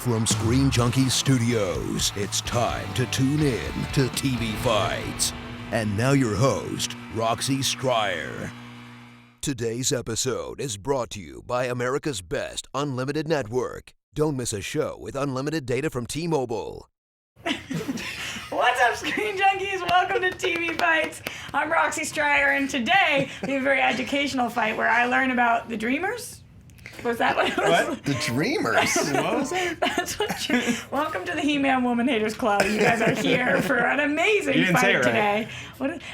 From Screen Junkies Studios, it's time to tune in to TV Fights. And now your host, Roxy Striar. Today's episode is brought to you by America's Best Unlimited Network. Don't miss a show with unlimited data from T-Mobile. What's up, Screen Junkies? Welcome to TV Fights. I'm Roxy Striar, and today we have a very educational fight where I learn about the Dreamers. Was that what it was? What? The Dreamers? What was that? That's what welcome to the He-Man Woman Haters Club. You guys are here for an amazing fight today.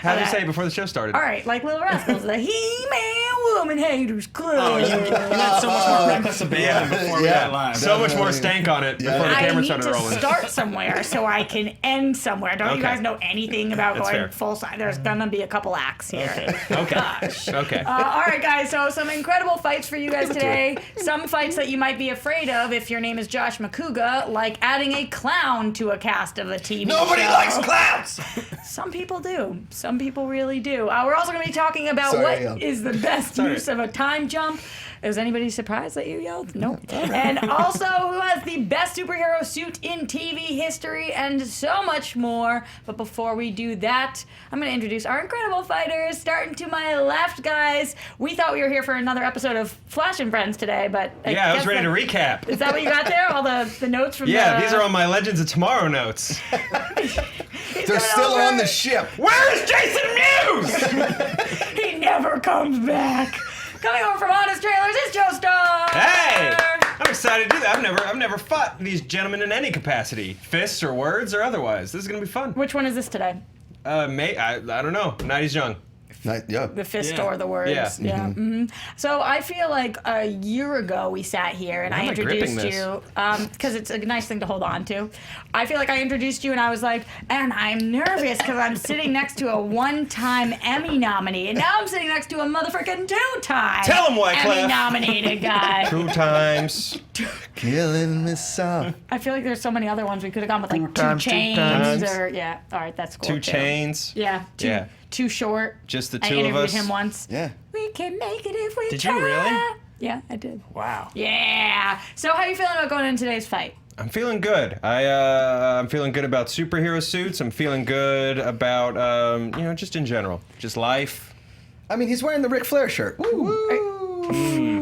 How did you say it before the show started? All right, like Little Rascals, the He-Man Woman Haters Club. Oh, you had so much more reckless abandon before we got live. So much more stank on it before the camera started rolling. I need to start somewhere so I can end somewhere. Don't you guys know anything about going full side? There's going to be a couple acts here. Okay. Gosh. Okay. All right, guys, so some incredible fights for you guys today. Some fights that you might be afraid of if your name is Josh McCouga, like adding a clown to a cast of a TV show. Nobody likes clowns! Some people do. Some people really do. We're also going to be talking about what is the best use of a time jump. Is anybody surprised that you yelled? Nope. And also, who has the best superhero suit in TV history, and so much more. But before we do that, I'm going to introduce our incredible fighters. Starting to my left, guys. We thought we were here for another episode of Flash and Friends today, but I was ready to recap. Is that what you got there? All the notes from these are all my Legends of Tomorrow notes. They're still on the ship. Where is Jason Mewes? He never comes back. Coming over from Honest Trailers is Joe Star. Hey, I'm excited to do that. I've never fought these gentlemen in any capacity, fists or words or otherwise. This is gonna be fun. Which one is this today? I don't know. 90s Young. The fist or the words. Yeah. Mm-hmm. So I feel like a year ago we sat here and I introduced you because it's a nice thing to hold on to. I feel like I introduced you and I was like, and I'm nervous because I'm sitting next to a one-time Emmy nominee, and now I'm sitting next to a motherfucking two-time Emmy nominated guy. 2 times. Killing me soft. I feel like there's so many other ones we could have gone with, like 2 Chains or all right, that's cool. 2 Chains. Yeah. Too Short. Just the two of us. I interviewed him once. Yeah. We can make it if we try. Did you really? Yeah, I did. Wow. Yeah. So how are you feeling about going into today's fight? I'm feeling good. I'm feeling good about superhero suits. I'm feeling good about, just in general. Just life. I mean, he's wearing the Ric Flair shirt. Woo!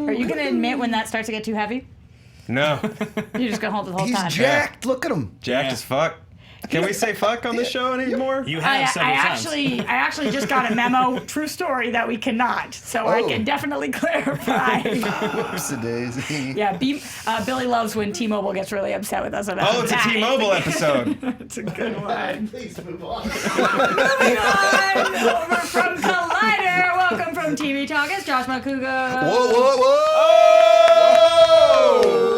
Are you going to admit when that starts to get too heavy? No. You're just going to hold it the whole time? He's jacked. Look at him. Jacked as fuck. Can we say fuck on this show anymore? You have several times. I actually just got a memo, true story, that we cannot. So I can definitely clarify. Whoopsie-daisy. Yeah, Billy loves when T-Mobile gets really upset with us about it's a T-Mobile episode. It's a good one. Please move on. Moving on, over from Collider. Welcome from TV Talk. It's Josh McCouga. Whoa!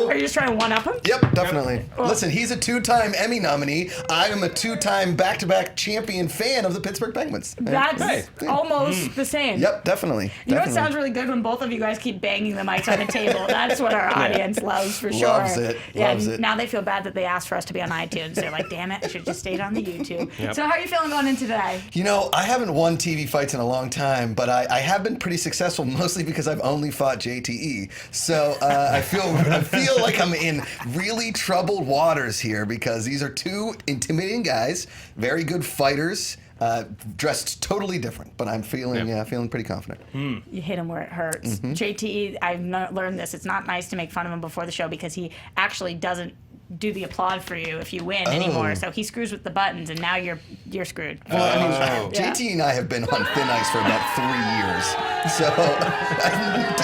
Are you just trying to one-up him? Yep, definitely. Listen, he's a 2-time Emmy nominee. I am a 2-time back-to-back champion fan of the Pittsburgh Penguins. That's almost the same. Yep, definitely. You know what sounds really good when both of you guys keep banging the mics on the table? That's what our audience loves for sure. Loves it. Yeah, Loves it. Now they feel bad that they asked for us to be on iTunes. They're like, damn it, I should have just stayed on the YouTube. So how are you feeling going into today? You know, I haven't won TV fights in a long time, but I have been pretty successful, mostly because I've only fought JTE. So I feel like I'm in really troubled waters here because these are 2 intimidating guys, very good fighters, dressed totally different. But I'm feeling pretty confident. You hit him where it hurts. JTE, I've learned this. It's not nice to make fun of him before the show because he actually doesn't do the applaud for you if you win anymore. So he screws with the buttons, and now you're screwed. Well, JT and I have been on thin ice for about 3 years, so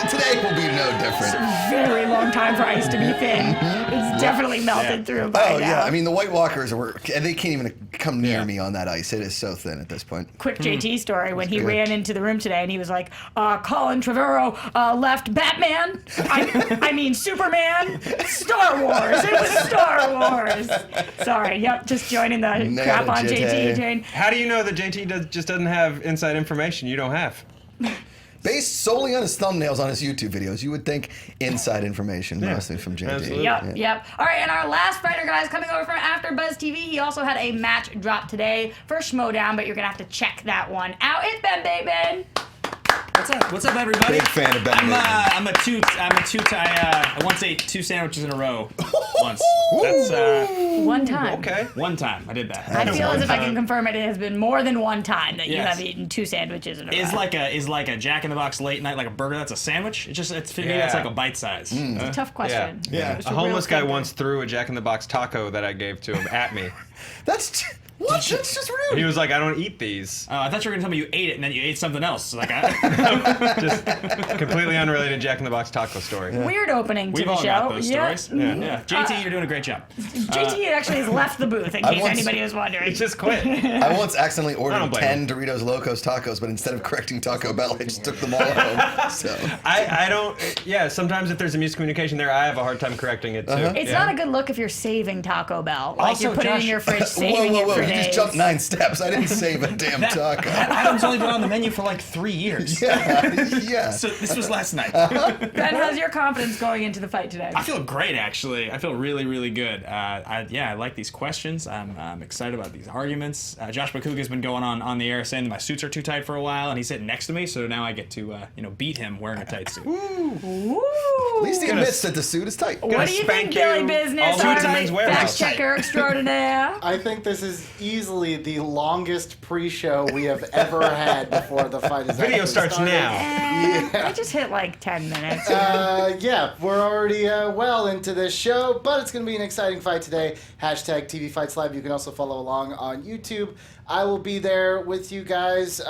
today will be no different. It's a very long time for ice to be thin. It's definitely melted through by now. Yeah, I mean the White Walkers they can't even come near me on that ice. It is so thin at this point. Quick JT story when he ran into the room today and he was like, Colin Trevorrow left Batman. I mean Superman. Star Wars. It was Star Wars. Sorry, just joining the crap on JT train. How do you know that JT just doesn't have inside information you don't have? Based solely on his thumbnails on his YouTube videos, you would think inside information, mostly from JT. Absolutely. Yep. All right, and our last fighter, guys, coming over from AfterBuzz TV. He also had a match drop today for Schmodown, but you're going to have to check that one out. It's Ben Bateman. What's up, everybody? Big fan of Ben. I once ate 2 sandwiches in a row. Once. That's one time. Okay. one time. I did that. I feel as if I can confirm it has been more than one time that you Yes. have eaten 2 sandwiches in a row. Is like a Jack in the Box late night, like a burger. That's a sandwich. It's for me. That's like a bite size. It's a tough question. Yeah. It's A real homeless guy thinker. once threw a Jack in the Box taco that I gave to him at me. That's what? That's just rude. He was like, I don't eat these. I thought you were gonna tell me you ate it and then you ate something else. Like Just completely unrelated Jack in the Box taco story. Weird opening to we've the all show. got those Yeah. stories. Yeah. JT, you're doing a great job. JT actually has left the booth in case once- anybody was wondering. He just quit. I once accidentally I ordered don't blame 10 Doritos Locos tacos, but instead of correcting Taco Bell, I just took them all home. So I don't. Yeah, sometimes if there's a miscommunication there, I have a hard time correcting it too. It's Yeah. not a good look if you're saving Taco Bell. Like Also, you're putting it in Josh- your fridge, whoa, saving whoa, it whoa! for You days. just jumped 9 steps. I didn't save a damn taco. That item's only been on the menu for like 3 years. Yeah. So this was last night. Ben, how's your confidence going into the fight today? I feel great, actually. I feel really, really good. I like these questions. I'm excited about these arguments. Josh McCouga's been going on the air saying that my suits are too tight for a while, and he's sitting next to me, so now I get to beat him wearing a tight suit. Ooh. At least he admits that the suit is tight. What do you think, spank Billy you Business? all the way to All men's right, warehouse. fact checker extraordinaire. I think this is easily the longest pre-show we have ever had before the fight is Video actually starts started. now. We just hit like 10 minutes. Yeah, we're already well into this show, but it's going to be an exciting fight today. Hashtag TV Fights Live. You can also follow along on YouTube. I will be there with you guys.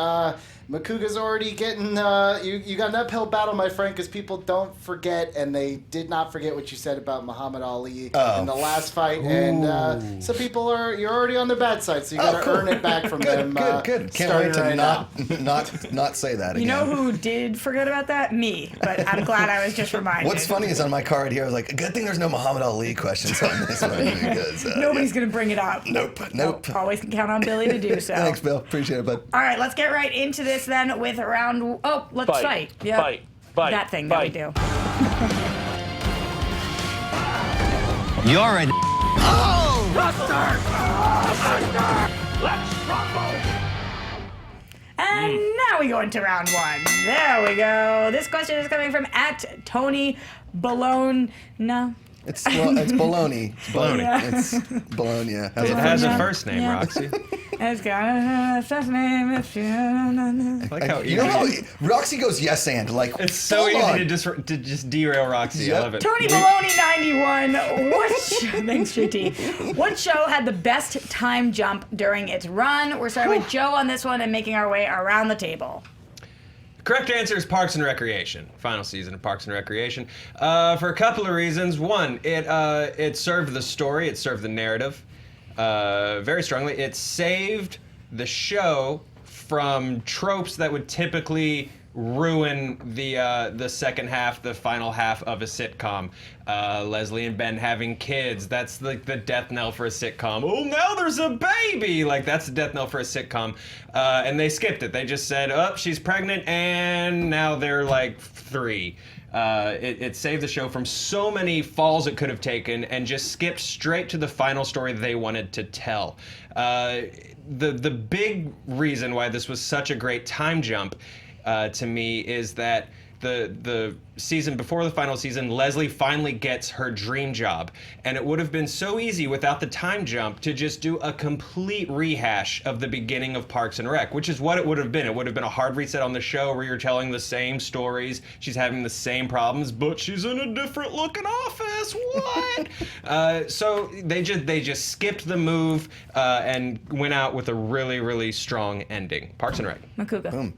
Makuga's already getting, you got an uphill battle, my friend, because people don't forget, and they did not forget what you said about Muhammad Ali in the last fight, and some people you're already on their bad side, so you got to earn it back from them. Good. Can't starting wait to right now. not say that again. You know who did forget about that? Me. But I'm glad I was just reminded. What's funny is on my card here, I was like, good thing there's no Muhammad Ali questions on this one because Nobody's going to bring it up. Nope. Always can count on Billy to do so. Thanks, Bill. Appreciate it, bud. All right, let's get right into this then with round. Oh, let's fight. Yeah. Fight. That thing that we do. You're an And now we go into round 1. There we go. This question is coming from @Tony Bologna. It's baloney. It's baloney. Yeah. It's bologna. How's It it has a Yeah. first name, Yeah. Roxy. It's got a first name. I like how You know how easy. Roxy goes yes and like It's so full on. easy to just derail Roxy. I Yep. love it. Tony Baloney 91. Thanks, JT. What show had the best time jump during its run? We're starting with Joe on this one and making our way around the table. Correct answer is Parks and Recreation. Final season of Parks and Recreation. For a couple of reasons. One, it served the story. It served the narrative very strongly. It saved the show from tropes that would typically ruin the second half, the final half of a sitcom. Leslie and Ben having kids, that's like the death knell for a sitcom. Oh, now there's a baby! Like, that's the death knell for a sitcom. And they skipped it. They just said, oh, she's pregnant, and now they're like 3. It saved the show from so many falls it could have taken and just skipped straight to the final story they wanted to tell. The big reason why this was such a great time jump to me is that the season before the final season, Leslie finally gets her dream job. And it would have been so easy without the time jump to just do a complete rehash of the beginning of Parks and Rec, which is what it would have been. It would have been a hard reset on the show where you're telling the same stories, she's having the same problems, but she's in a different looking office. What? So they just skipped the move and went out with a really, really strong ending. Parks and Rec. Makuga.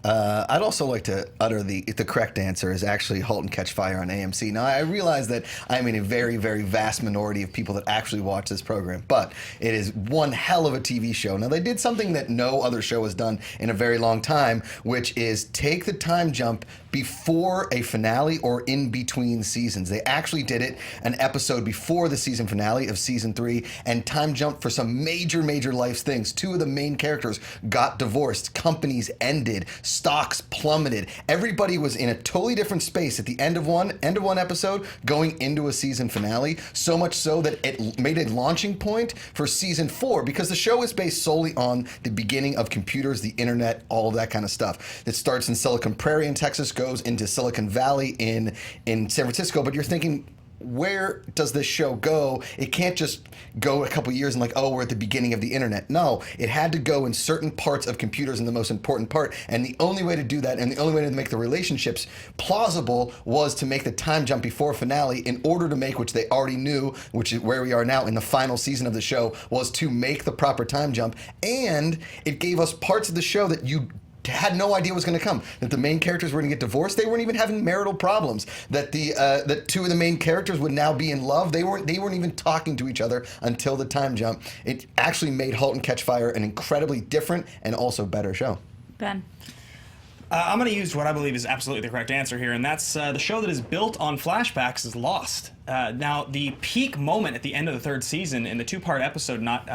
I'd also like to utter the correct answer is actually *Halt and Catch Fire* on AMC. Now, I realize that I'm in a very, very vast minority of people that actually watch this program, but it is one hell of a TV show. Now, they did something that no other show has done in a very long time, which is take the time jump before a finale or in between seasons. They actually did it an episode before the season finale of season 3 and time jump for some major, major life things. 2 of the main characters got divorced. Companies ended. stocks plummeted. Everybody was in a totally different space at the end of one episode going into a season finale, so much so that it made a launching point for season 4, because the show is based solely on the beginning of computers, the internet, all of that kind of stuff. It starts in Silicon Prairie in Texas, goes into Silicon Valley in San Francisco, but you're thinking, where does this show go? It can't just go a couple years and like, oh, we're at the beginning of the internet. No, it had to go in certain parts of computers, in the most important part. And the only way to do that, and the only way to make the relationships plausible, was to make the time jump before finale, in order to make, which they already knew, which is where we are now in the final season of the show, was to make the proper time jump. And it gave us parts of the show that you had no idea was going to come. That the main characters were going to get divorced. They weren't even having marital problems. That that 2 of the main characters would now be in love. They weren't even talking to each other until the time jump. It actually made *Halt and Catch Fire* an incredibly different and also better show. Ben. I'm going to use what I believe is absolutely the correct answer here, and that's the show that is built on flashbacks is Lost. Now, the peak moment at the end of the 3rd season in the 2-part episode, not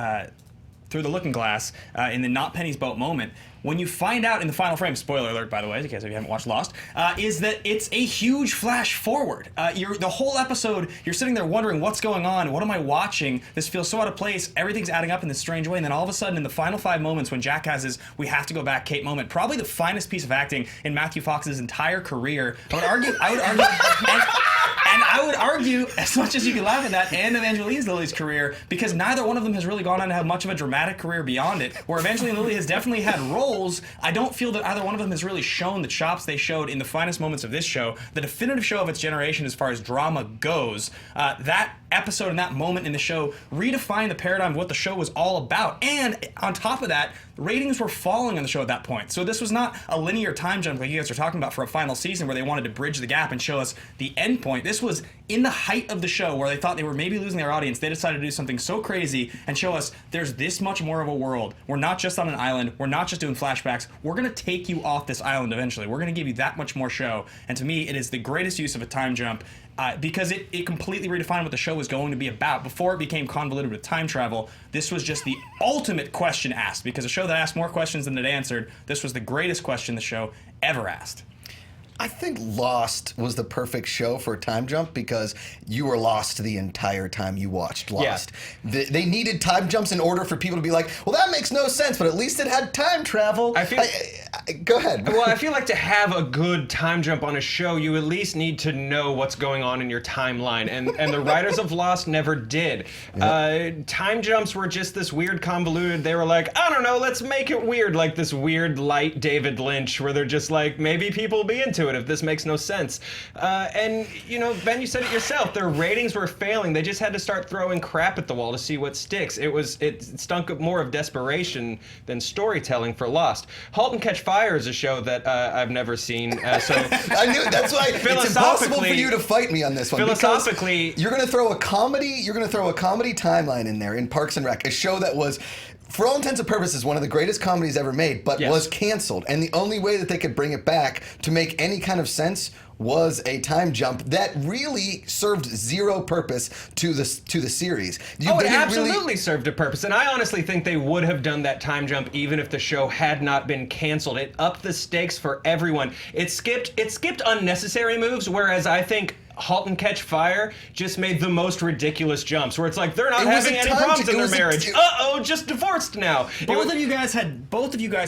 Through the Looking Glass, in the Not Penny's Boat moment, when you find out in the final frame, spoiler alert, by the way, in case if you haven't watched Lost, is that it's a huge flash forward. The whole episode, you're sitting there wondering what's going on, what am I watching? This feels so out of place, everything's adding up in this strange way, and then all of a sudden in the final 5 moments when Jack has his "we have to go back" Kate moment, probably the finest piece of acting in Matthew Fox's entire career. I would argue, as much as you can laugh at that, and Evangeline Lilly's career, because neither one of them has really gone on to have much of a dramatic career beyond it, where Evangeline Lilly has definitely had roles. I don't feel that either one of them has really shown the chops they showed in the finest moments of this show, the definitive show of its generation as far as drama goes. That episode and that moment in the show redefined the paradigm of what the show was all about. And on top of that, ratings were falling on the show at that point. So this was not a linear time jump like you guys are talking about for a final season where they wanted to bridge the gap and show us the end point. This was in the height of the show where they thought they were maybe losing their audience. They decided to do something so crazy and show us there's this much more of a world. We're not just on an island. We're not just doing flashbacks. We're going to take you off this island eventually. We're going to give you that much more show. And to me, it is the greatest use of a time jump because it completely redefined what the show was going to be about. Before it became convoluted with time travel, this was just the ultimate question asked. Because a show that asked more questions than it answered, this was the greatest question the show ever asked. I think Lost was the perfect show for a time jump because you were lost the entire time you watched Lost. Yeah. They needed time jumps in order for people to be like, well, that makes no sense, but at least it had time travel. Go ahead. Well, I feel like to have a good time jump on a show, you at least need to know what's going on in your timeline, and the writers of Lost never did. Yep. Time jumps were just this weird convoluted, they were like, I don't know, let's make it weird, like this weird light David Lynch, where they're just like, maybe people will be into it if this makes no sense. And, you know, Ben, you said it yourself, their ratings were failing. They just had to start throwing crap at the wall to see what sticks. It stunk more of desperation than storytelling for Lost. *Halt and Catch Fire* is a show that I've never seen. So I knew that's why it's impossible for you to fight me on this one. Philosophically, you're going to throw a comedy timeline in there in Parks and Rec, a show that was, for all intents and purposes, one of the greatest comedies ever made, but was canceled. And the only way that they could bring it back to make any kind of sense was a time jump that really served zero purpose to the series. It absolutely served a purpose, and I honestly think they would have done that time jump even if the show had not been canceled. It upped the stakes for everyone. It skipped unnecessary moves, whereas I think *Halt and Catch Fire* just made the most ridiculous jumps, where it's like they're not having any problems in their marriage. Just divorced now. Both of you guys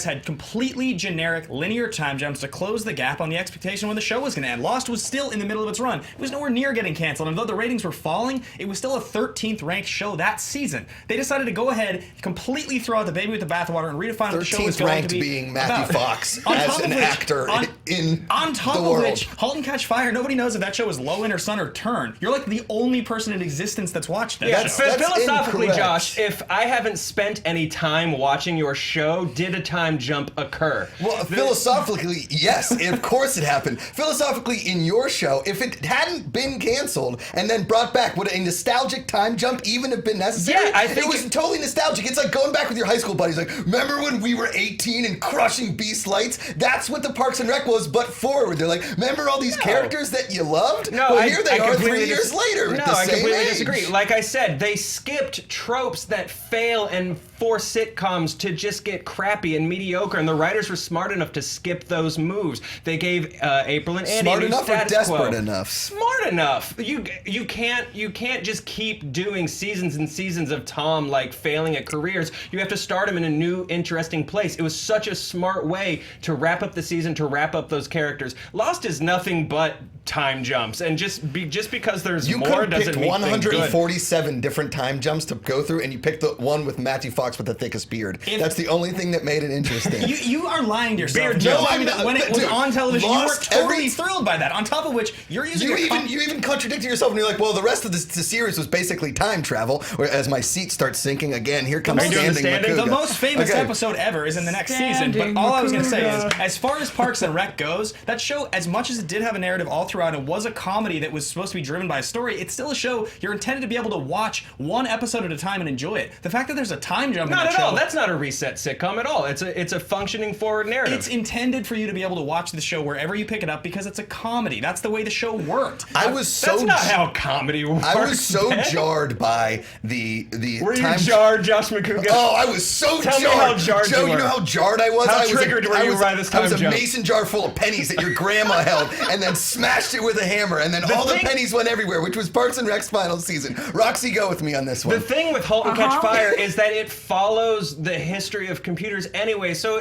had completely generic linear time jumps to close the gap on the expectation when the show was going to end. Lost was still in the middle of its run. It was nowhere near getting canceled, and though the ratings were falling, it was still a 13th ranked show that season. They decided to go ahead, completely throw out the baby with the bathwater, and redefine what the show was going to be. 13th ranked being Matthew Fox as an actor in on top the of world. which, *Halt and Catch Fire*, nobody knows if that show was Lowen or Sun or Turn. You're like the only person in existence that's watched that show. That's philosophically, incorrect. Josh, if I haven't spent any time watching your show, did a time jump occur? Well, philosophically, yes, of course it happened. Philosophically, in your show, if it hadn't been canceled and then brought back, would a nostalgic time jump even have been necessary? Yeah, I think it was totally nostalgic. It's like going back with your high school buddies, like, remember when we were 18 and crushing Beast Lights? That's what the Parks and Rec was, but forward. They're like, remember all these characters that you loved? No, well, here they are 3 years later. No, I completely disagree. Like I said, they skipped tropes that fail and for sitcoms to just get crappy and mediocre, and the writers were smart enough to skip those moves. They gave April and Andy Smart new enough or status desperate quo. enough? Smart enough. You can't just keep doing seasons and seasons of Tom like failing at careers. You have to start him in a new, interesting place. It was such a smart way to wrap up the season, to wrap up those characters. Lost is nothing but time jumps, and just because there's more doesn't mean 147 different time jumps to go through, and you picked the one with Matthew Fox with the thickest beard. That's the only thing that made it interesting. You are lying to yourself. Beard Joe. jump. I mean, when it was Dude, on television, you were Lost totally thrilled by that. On top of which, you're using you even contradicted yourself, and you're like, well, the rest of the series was basically time travel. As my seat starts sinking again, here comes Are you doing the Standing standing? Macuga. The most famous Okay. episode ever is in the next season, but all I was going to say is, as far as Parks and Rec goes, that show, as much as it did have a narrative all throughout, it was a comedy that was supposed to be driven by a story. It's still a show you're intended to be able to watch one episode at a time and enjoy it. The fact that there's a time jump in Not that at all. show, That's not a reset sitcom at all. It's a functioning forward narrative. it's intended for you to be able to watch the show wherever you pick it up because it's a comedy. That's the way the show worked. That's not how comedy works. I was so Ben. jarred by the Were time. you jarred, Josh McCouga? Oh, I was so Tell jarred. me how jarred Joe, you you know were. how jarred I was? How I was triggered were you by this time I was a jump? mason jar full of pennies that your grandma held, and then smashed it with a hammer, and then all the pennies went everywhere, which was Parks and Rec's final season. Roxy, go with me on this one. The thing with *Halt and Catch Fire* is that it follows the history of computers anyway. So,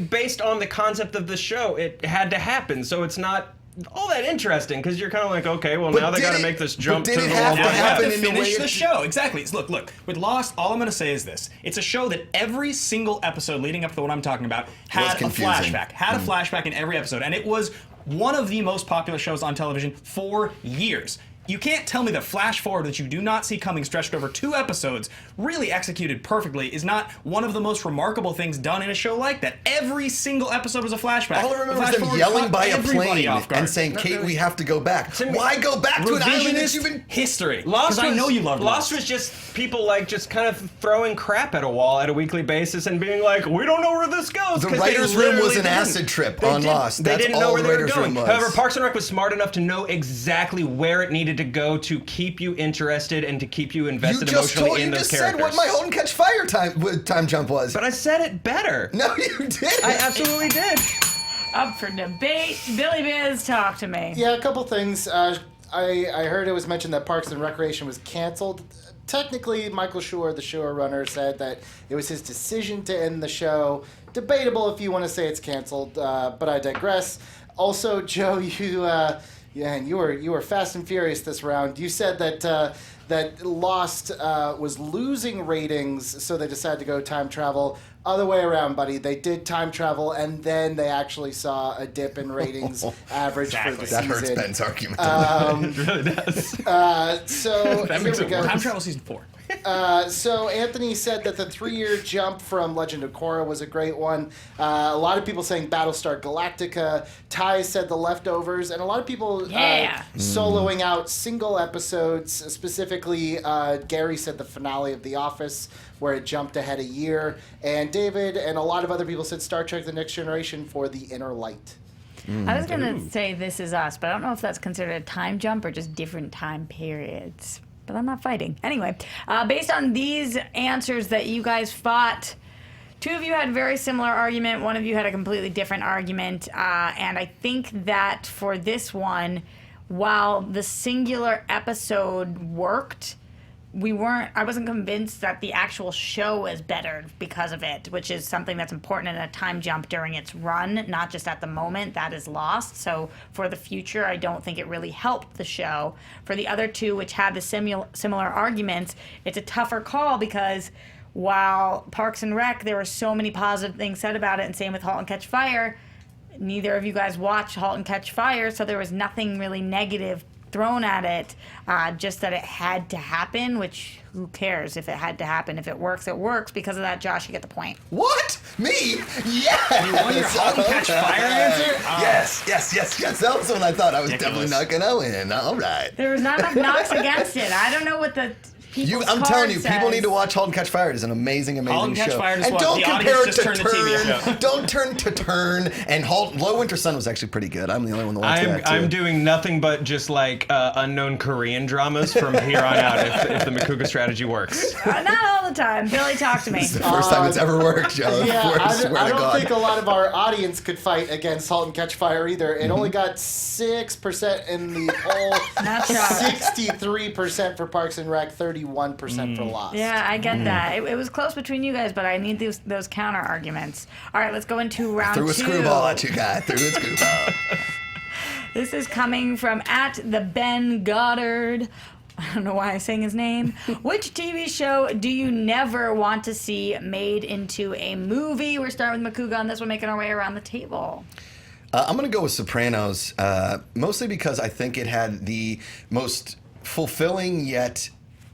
based on the concept of the show, it had to happen. So it's not all that interesting because you're kind of like, okay, well, now they got to make this jump to did the it have World to Wide happen Web. in the way Finish it- the show. Exactly. Look. With Lost, all I'm going to say is this. It's a show that every single episode leading up to what I'm talking about had a confusing. flashback. Had a flashback in every episode. And it was one of the most popular shows on television for years. You can't tell me that flash forward that you do not see coming, stretched over 2 episodes, really executed perfectly, is not one of the most remarkable things done in a show like that. Every single episode was a flashback. All I remember Flash is them forward yelling caught by a everybody plane off guard. and saying, Kate, we have to go back. Why go back to an island that you've been... history. Lost Because I know you love Lost was just people just kind of throwing crap at a wall at a weekly basis and being like, we don't know where this goes. The 'cause writer's they room was literally an didn't. acid trip They on did- Lost. They That's didn't know all where the they were writer's going. room was. However, Parks and Rec was smart enough to know exactly where it needed to go to keep you interested and to keep you invested emotionally in those characters. Said what my Halt and Catch Fire time jump was. But I said it better. No, you didn't. I absolutely did. Up for debate. Billy Biz, talk to me. Yeah, a couple things. I heard it was mentioned that Parks and Recreation was canceled. Technically, Michael Schur, the showrunner, said that it was his decision to end the show. Debatable if you want to say it's canceled, but I digress. Also, Joe, you were fast and furious this round. You said that Lost was losing ratings, so they decided to go time travel. Other way around, buddy. They did time travel, and then they actually saw a dip in ratings average for the That season. hurts Ben's argument. It really does. So That here makes we it go. worse. Time Travel Season 4. So Anthony said that the 3-year jump from Legend of Korra was a great one. A lot of people saying Battlestar Galactica. Ty said The Leftovers, and a lot of people soloing out single episodes. Specifically, Gary said the finale of The Office, where it jumped ahead a year. And David and a lot of other people said Star Trek: The Next Generation for The Inner Light. I was going to say This Is Us, but I don't know if that's considered a time jump or just different time periods. But I'm not fighting. Anyway, based on these answers that you guys fought, 2 of you had a very similar argument. 1 of you had a completely different argument. And I think that for this one, while the singular episode worked, I wasn't convinced that the actual show is better because of it, which is something that's important in a time jump during its run, not just at the moment. That is Lost. So for the future, I don't think it really helped the show. For the other 2, which had the similar arguments, it's a tougher call because while Parks and Rec, there were so many positive things said about it, and same with *Halt and Catch Fire*, neither of you guys watched *Halt and Catch Fire*, so there was nothing really negative thrown at it, just that it had to happen, which who cares if it had to happen. If it works, it works. Because of that, Josh, you get the point. What? Me? Yes! You want your Halt and Catch Fire answer? Yes. That was one I thought I was definitely not going to win. All right. There was not enough knocks against it. I don't know what the people's I'm card telling you, says. people need to watch *Halt and Catch Fire*. It is an amazing, amazing *Halt and Catch show. Fire* is and what? don't The compare audience it just to turned the TV *Turn*. show. Don't turn to *Turn* and *Low Winter Sun* was actually pretty good. I'm the only one that watched that too. I'm doing nothing but just like unknown Korean dramas from here on out if the Makuga strategy works. Not all the time. Billy, talk to me. It's the first time it's ever worked, Joe. Yeah, I swear I to don't God. think a lot of our audience could fight against *Halt and Catch Fire* either. It only got 6% in the poll, Not shocked. 63% for Parks and Rec, 31% for Lost. Yeah, I get that. It was close between you guys, but I need those counter arguments. All right, let's go into round Threw two. a screwball at you, guy. Threw a screwball. This is coming from @the_Ben_Goddard. I don't know why I'm saying his name. Which TV show do you never want to see made into a movie? We're starting with Makuga on this one, making our way around the table. I'm going to go with *Sopranos*, mostly because I think it had the most fulfilling yet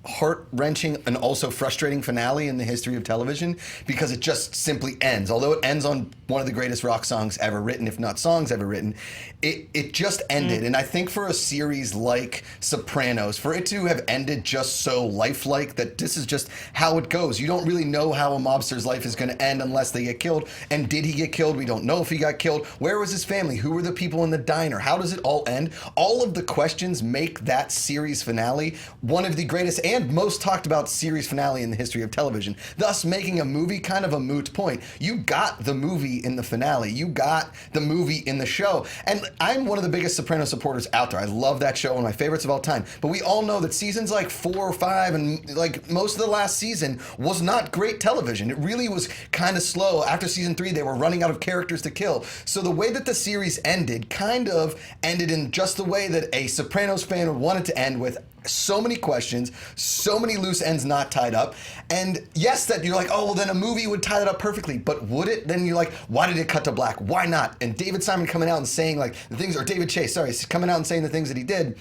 heart-wrenching and also frustrating finale in the history of television, because it just simply ends. Although it ends on one of the greatest rock songs ever written, if not songs ever written, it just ended. And I think for a series like *Sopranos*, for it to have ended just so lifelike that this is just how it goes. You don't really know how a mobster's life is going to end unless they get killed. And did he get killed? We don't know if he got killed. Where was his family? Who were the people in the diner? How does it all end? All of the questions make that series finale one of the greatest and most talked about series finale in the history of television, thus making a movie kind of a moot point. You got the movie in the finale. You got the movie in the show. And I'm one of the biggest Sopranos supporters out there. I love that show, one of my favorites of all time. But we all know that seasons like 4 or 5 and like most of the last season was not great television. It really was kind of slow. After season 3, they were running out of characters to kill. So the way that the series ended kind of ended in just the way that a Sopranos fan would want it to end, with so many questions, so many loose ends not tied up. And yes, that you're like, oh, well, then a movie would tie that up perfectly. But would it? Then you're like, why did it cut to black? Why not? And David Simon coming out and saying like the things, or David Chase, sorry, coming out and saying the things that he did,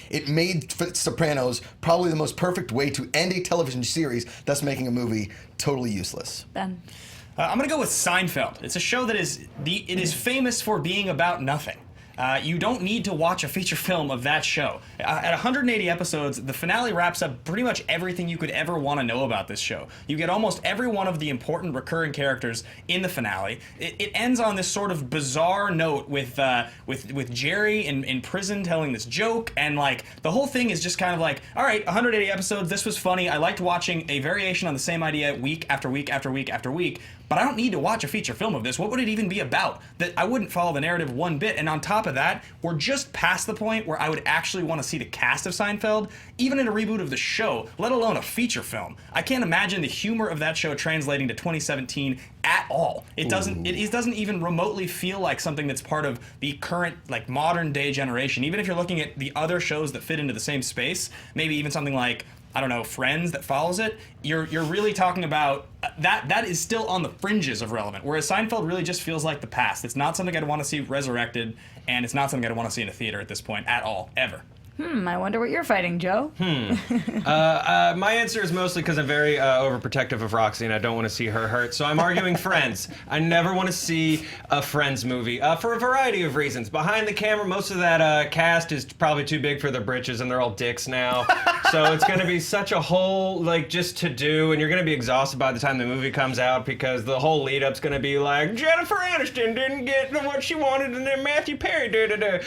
it made Sopranos probably the most perfect way to end a television series, thus making a movie totally useless. Ben. I'm gonna go with Seinfeld. It's a show that it is famous for being about nothing. You don't need to watch a feature film of that show. At 180 episodes, the finale wraps up pretty much everything you could ever want to know about this show. You get almost every one of the important recurring characters in the finale. It ends on this sort of bizarre note with Jerry in prison telling this joke, and like the whole thing is just kind of like, all right, 180 episodes, this was funny. I liked watching a variation on the same idea week after week after week after week. But I don't need to watch a feature film of this. What would it even be about? That I wouldn't follow the narrative one bit. And on top of that, we're just past the point where I would actually want to see the cast of Seinfeld, even in a reboot of the show, let alone a feature film. I can't imagine the humor of that show translating to 2017 at all. It doesn't even remotely feel like something that's part of the current, like, modern day generation. Even if you're looking at the other shows that fit into the same space, maybe even something like, I don't know, Friends that follows it, you're really talking about that is still on the fringes of relevant, whereas Seinfeld really just feels like the past. It's not something I'd want to see resurrected, and it's not something I'd want to see in a theater at this point at all, ever. I wonder what you're fighting, Joe. My answer is mostly because I'm very overprotective of Roxy and I don't want to see her hurt. So I'm arguing Friends. I never want to see a Friends movie for a variety of reasons. Behind the camera, most of that cast is probably too big for their britches and they're all dicks now. So it's going to be such a whole, like, just to do, and you're going to be exhausted by the time the movie comes out because the whole lead up's going to be like, Jennifer Aniston didn't get what she wanted and then Matthew Perry did.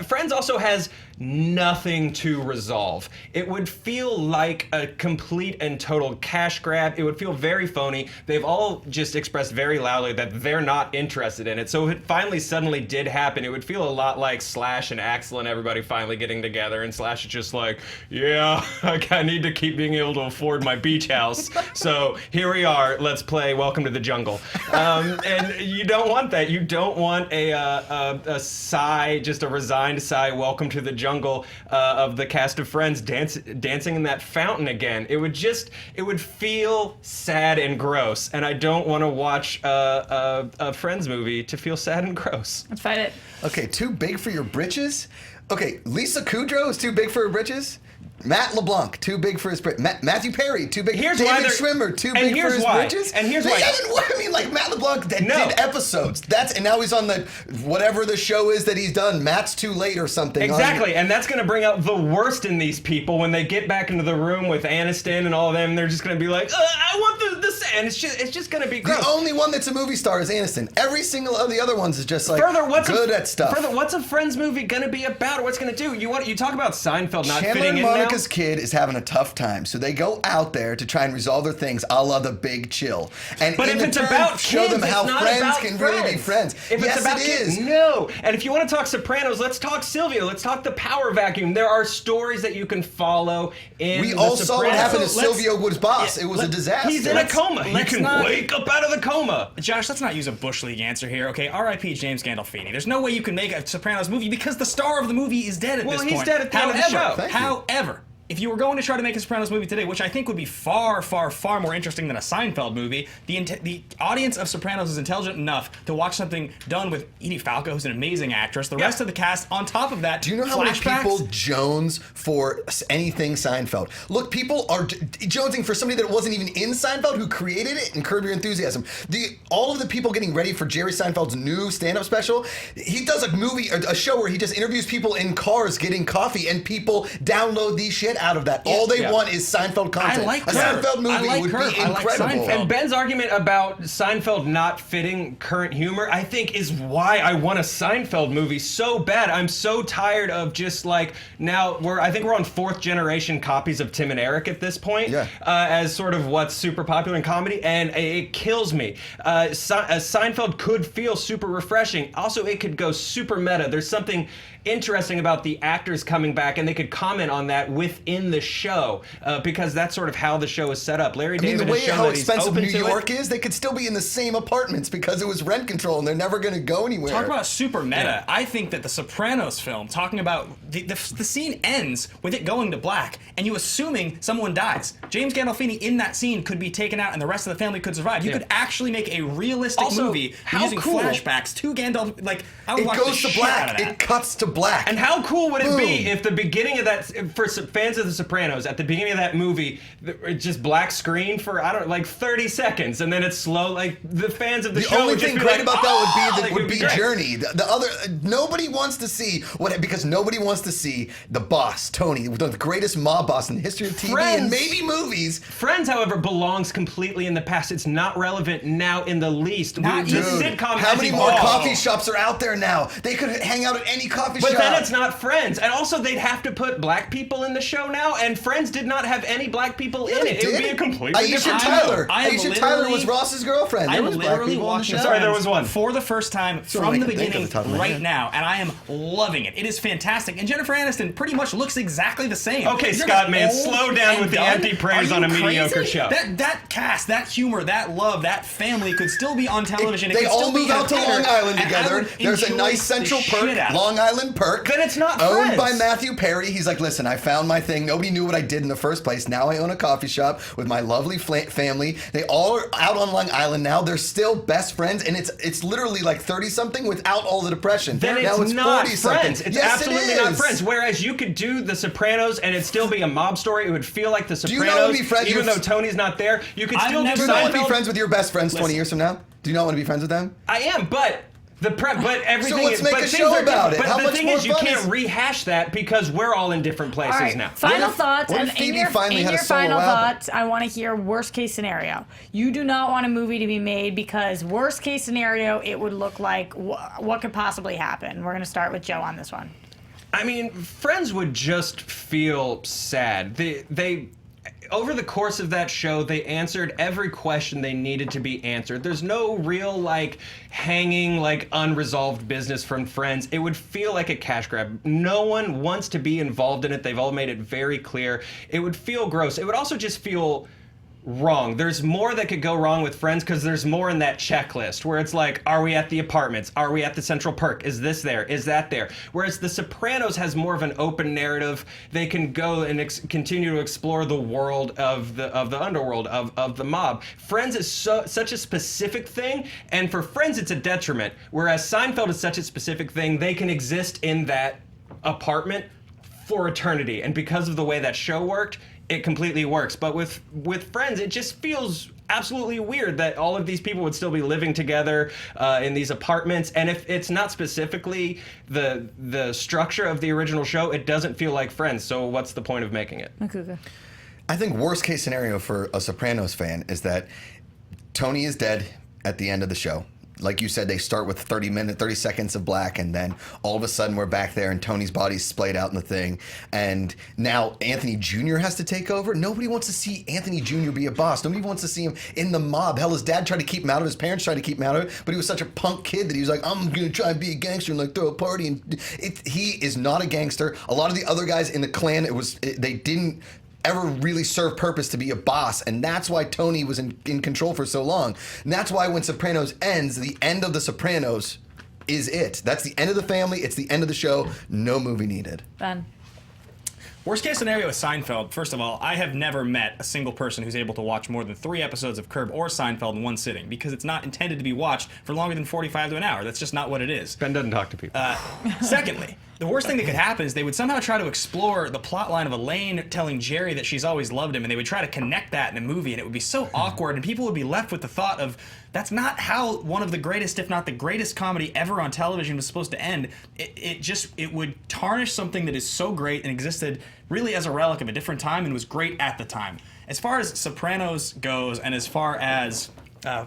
Friends also has nothing to resolve. It would feel like a complete and total cash grab. It would feel very phony. They've all just expressed very loudly that they're not interested in it. So if it finally suddenly did happen, it would feel a lot like Slash and Axel and everybody finally getting together, and Slash is just like, yeah, I need to keep being able to afford my beach house. So here we are. Let's play Welcome to the Jungle. And you don't want that. You don't want a sigh, just a resigned sigh, Welcome to the Jungle of the cast of Friends dancing in that fountain again. It would feel sad and gross, and I don't want to watch a Friends movie to feel sad and gross. Let's fight it. Okay, too big for your britches? Okay, Lisa Kudrow is too big for her britches? Matt LeBlanc, too big for his Matthew Perry, too big. Here's why David Schwimmer, too big for his britches. And here's why. I mean, like Matt LeBlanc did episodes. And now he's on the whatever the show is that he's done. Matt's Too Late or something. Exactly, and that's going to bring out the worst in these people when they get back into the room with Aniston and all of them. They're just going to be like, I want this, and it's just going to be gross. The only one that's a movie star is Aniston. Every single of the other ones is just like good at stuff. What's a Friends movie going to be about? Or what's going to do? You talk about Seinfeld not Chandler fitting and in Monica's now? kid is having a tough time, so they go out there to try and resolve their things, a la The Big Chill. And But in if it's turn, about show kids, them how it's not friends about can friends. really be friends. If yes, it's about it kids, is. no. And if you want to talk Sopranos, let's talk Sylvia. Let's talk the power vacuum. There are stories that you can follow in We the all saw what Sopranos. happened to Sylvia was boss. It was a disaster. He's in a coma. He let's can not- wake up out of the coma. Josh, let's not use a Bush League answer here, okay? R.I.P. James Gandolfini. There's no way you can make a Sopranos movie because the star of the movie is dead at this point. Well, he's dead at the end of the show. Thank you. However, if you were going to try to make a Sopranos movie today, which I think would be far, far, far more interesting than a Seinfeld movie, the audience of Sopranos is intelligent enough to watch something done with Edie Falco, who's an amazing actress, the rest of the cast, on top of that, Do you know how flashbacks? many people jones for anything Seinfeld? Look, people are jonesing for somebody that wasn't even in Seinfeld who created it and Curb Your Enthusiasm. All of the people getting ready for Jerry Seinfeld's new stand-up special, he does a show where he just interviews people in cars getting coffee, and people download these shit out of that. All they want is Seinfeld content. I like a Curb. Seinfeld movie I like would Curb. be I like incredible. Seinfeld. And Ben's argument about Seinfeld not fitting current humor, I think, is why I want a Seinfeld movie so bad. I'm so tired of just like I think we're on 4th generation copies of Tim and Eric at this point, as sort of what's super popular in comedy, and it kills me. Seinfeld could feel super refreshing. Also, it could go super meta. There's something interesting about the actors coming back, and they could comment on that within the show, because that's sort of how the show is set up. Larry David the way has shown how that he's expensive open New to York it. is, they could still be in the same apartments because it was rent control and they're never going to go anywhere. Talk about super meta. I think that the Sopranos film, talking about the scene ends with it going to black and you assuming someone dies. James Gandolfini in that scene could be taken out and the rest of the family could survive. You could actually make a realistic Also, movie how using cool. flashbacks to Gandalf. Like, I would It watch goes the to shit out black. of that. It cuts to black. And how cool would it be Boom. if the beginning of that, for fans of The Sopranos, at the beginning of that movie, it's just black screen for, 30 seconds, and then it's slow, like, the fans of the show only would just thing be great like, about that "Oh!" would be great. Journey. The other nobody wants to see because nobody wants to see the boss Tony, the greatest mob boss in the history of TV Friends. and maybe movies. Friends, however, belongs completely in the past. It's not relevant now in the least. Not The even. sitcom How has many more evolved. coffee shops are out there now? They could hang out at any coffee But shop. then it's not Friends. And also, they'd have to put black people in the show now, and Friends did not have any black people in it. It would be a completely Aisha different show. Tyler. I am Aisha Tyler was literally- Ross's girlfriend. There I'm was black literally people on the watching show. Sorry, there Friends was one. for the first time all from I the can think of beginning the top of my right head. now, and I am loving it. It is fantastic. And Jennifer Aniston pretty much looks exactly the same. Okay, You're Scott, just man, old slow down and with the done. empty praise Are on a you mediocre crazy? show. That cast, that humor, that love, that family could still be on television. It They could all still be move out to entertainer, Long Island and I together. would There's a enjoy nice central the perk, shit out of it. Long Island perk. Then it's not owned Friends. by Matthew Perry. He's like, listen, I found my thing. Nobody knew what I did in the first place. Now I own a coffee shop with my lovely family. They all are out on Long Island now. They're still best friends, and it's literally like 30-something without all the depression. Then now it's not 40-something. Friends. It's Yes, absolutely it not is. Friends. Whereas you could do The Sopranos and it'd still be a mob story. It would feel like The you not Sopranos, wanna be friends even with- though Tony's not there. You could I've still do never- Do you not want to be Seinfeld. friends with your best friends 20 Listen. years from now? Do you not want to be friends with them? I am, but everything. let's make but a things show are about different. it. How But the much thing more is, you fun can't is- rehash that because we're all in different places All right, now. final thoughts. what if And in Phoebe your, finally in had a your solo final album? thoughts, I want to hear worst case scenario. You do not want a movie to be made because worst case scenario, it would look like what could possibly happen. We're going to start with Joe on this one. I mean, Friends would just feel sad. They over the course of that show, they answered every question they needed to be answered. There's no real, like, hanging, like, unresolved business from Friends. It would feel like a cash grab. No one wants to be involved in it. They've all made it very clear. It would feel gross. It would also just feel wrong. There's more that could go wrong with Friends because there's more in that checklist where it's like, are we at the apartments? Are we at the Central Perk? Is this there? Is that there? Whereas The Sopranos has more of an open narrative. They can go and continue to explore the world of the underworld, of the mob. Friends is such a specific thing, and for Friends it's a detriment. Whereas Seinfeld is such a specific thing, they can exist in that apartment for eternity. And because of the way that show worked, it completely works. But with Friends, it just feels absolutely weird that all of these people would still be living together in these apartments. And if it's not specifically the structure of the original show, it doesn't feel like Friends. So what's the point of making it? Makuga. I think worst case scenario for a Sopranos fan is that Tony is dead at the end of the show. Like you said, they start with 30 seconds of black, and then all of a sudden we're back there and Tony's body's splayed out in the thing. And now Anthony Jr. has to take over. Nobody wants to see Anthony Jr. be a boss. Nobody wants to see him in the mob. Hell, his dad tried to keep him out of it. His parents tried to keep him out of it. But he was such a punk kid that he was like, I'm going to try and be a gangster and like throw a party. And he is not a gangster. A lot of the other guys in the clan, they didn't ever really serve purpose to be a boss, and that's why Tony was in control for so long. And that's why when Sopranos ends, the end of the Sopranos is it. That's the end of the family. It's the end of the show. No movie needed. Ben. Worst case scenario is Seinfeld. First of all, I have never met a single person who's able to watch more than 3 episodes of Curb or Seinfeld in one sitting, because it's not intended to be watched for longer than 45 to an hour. That's just not what it is. Ben doesn't talk to people. Secondly, the worst thing that could happen is they would somehow try to explore the plot line of Elaine telling Jerry that she's always loved him, and they would try to connect that in a movie, and it would be so awkward, and people would be left with the thought of, that's not how one of the greatest, if not the greatest comedy ever on television was supposed to end. It would tarnish something that is so great and existed really as a relic of a different time and was great at the time. As far as Sopranos goes, and as far as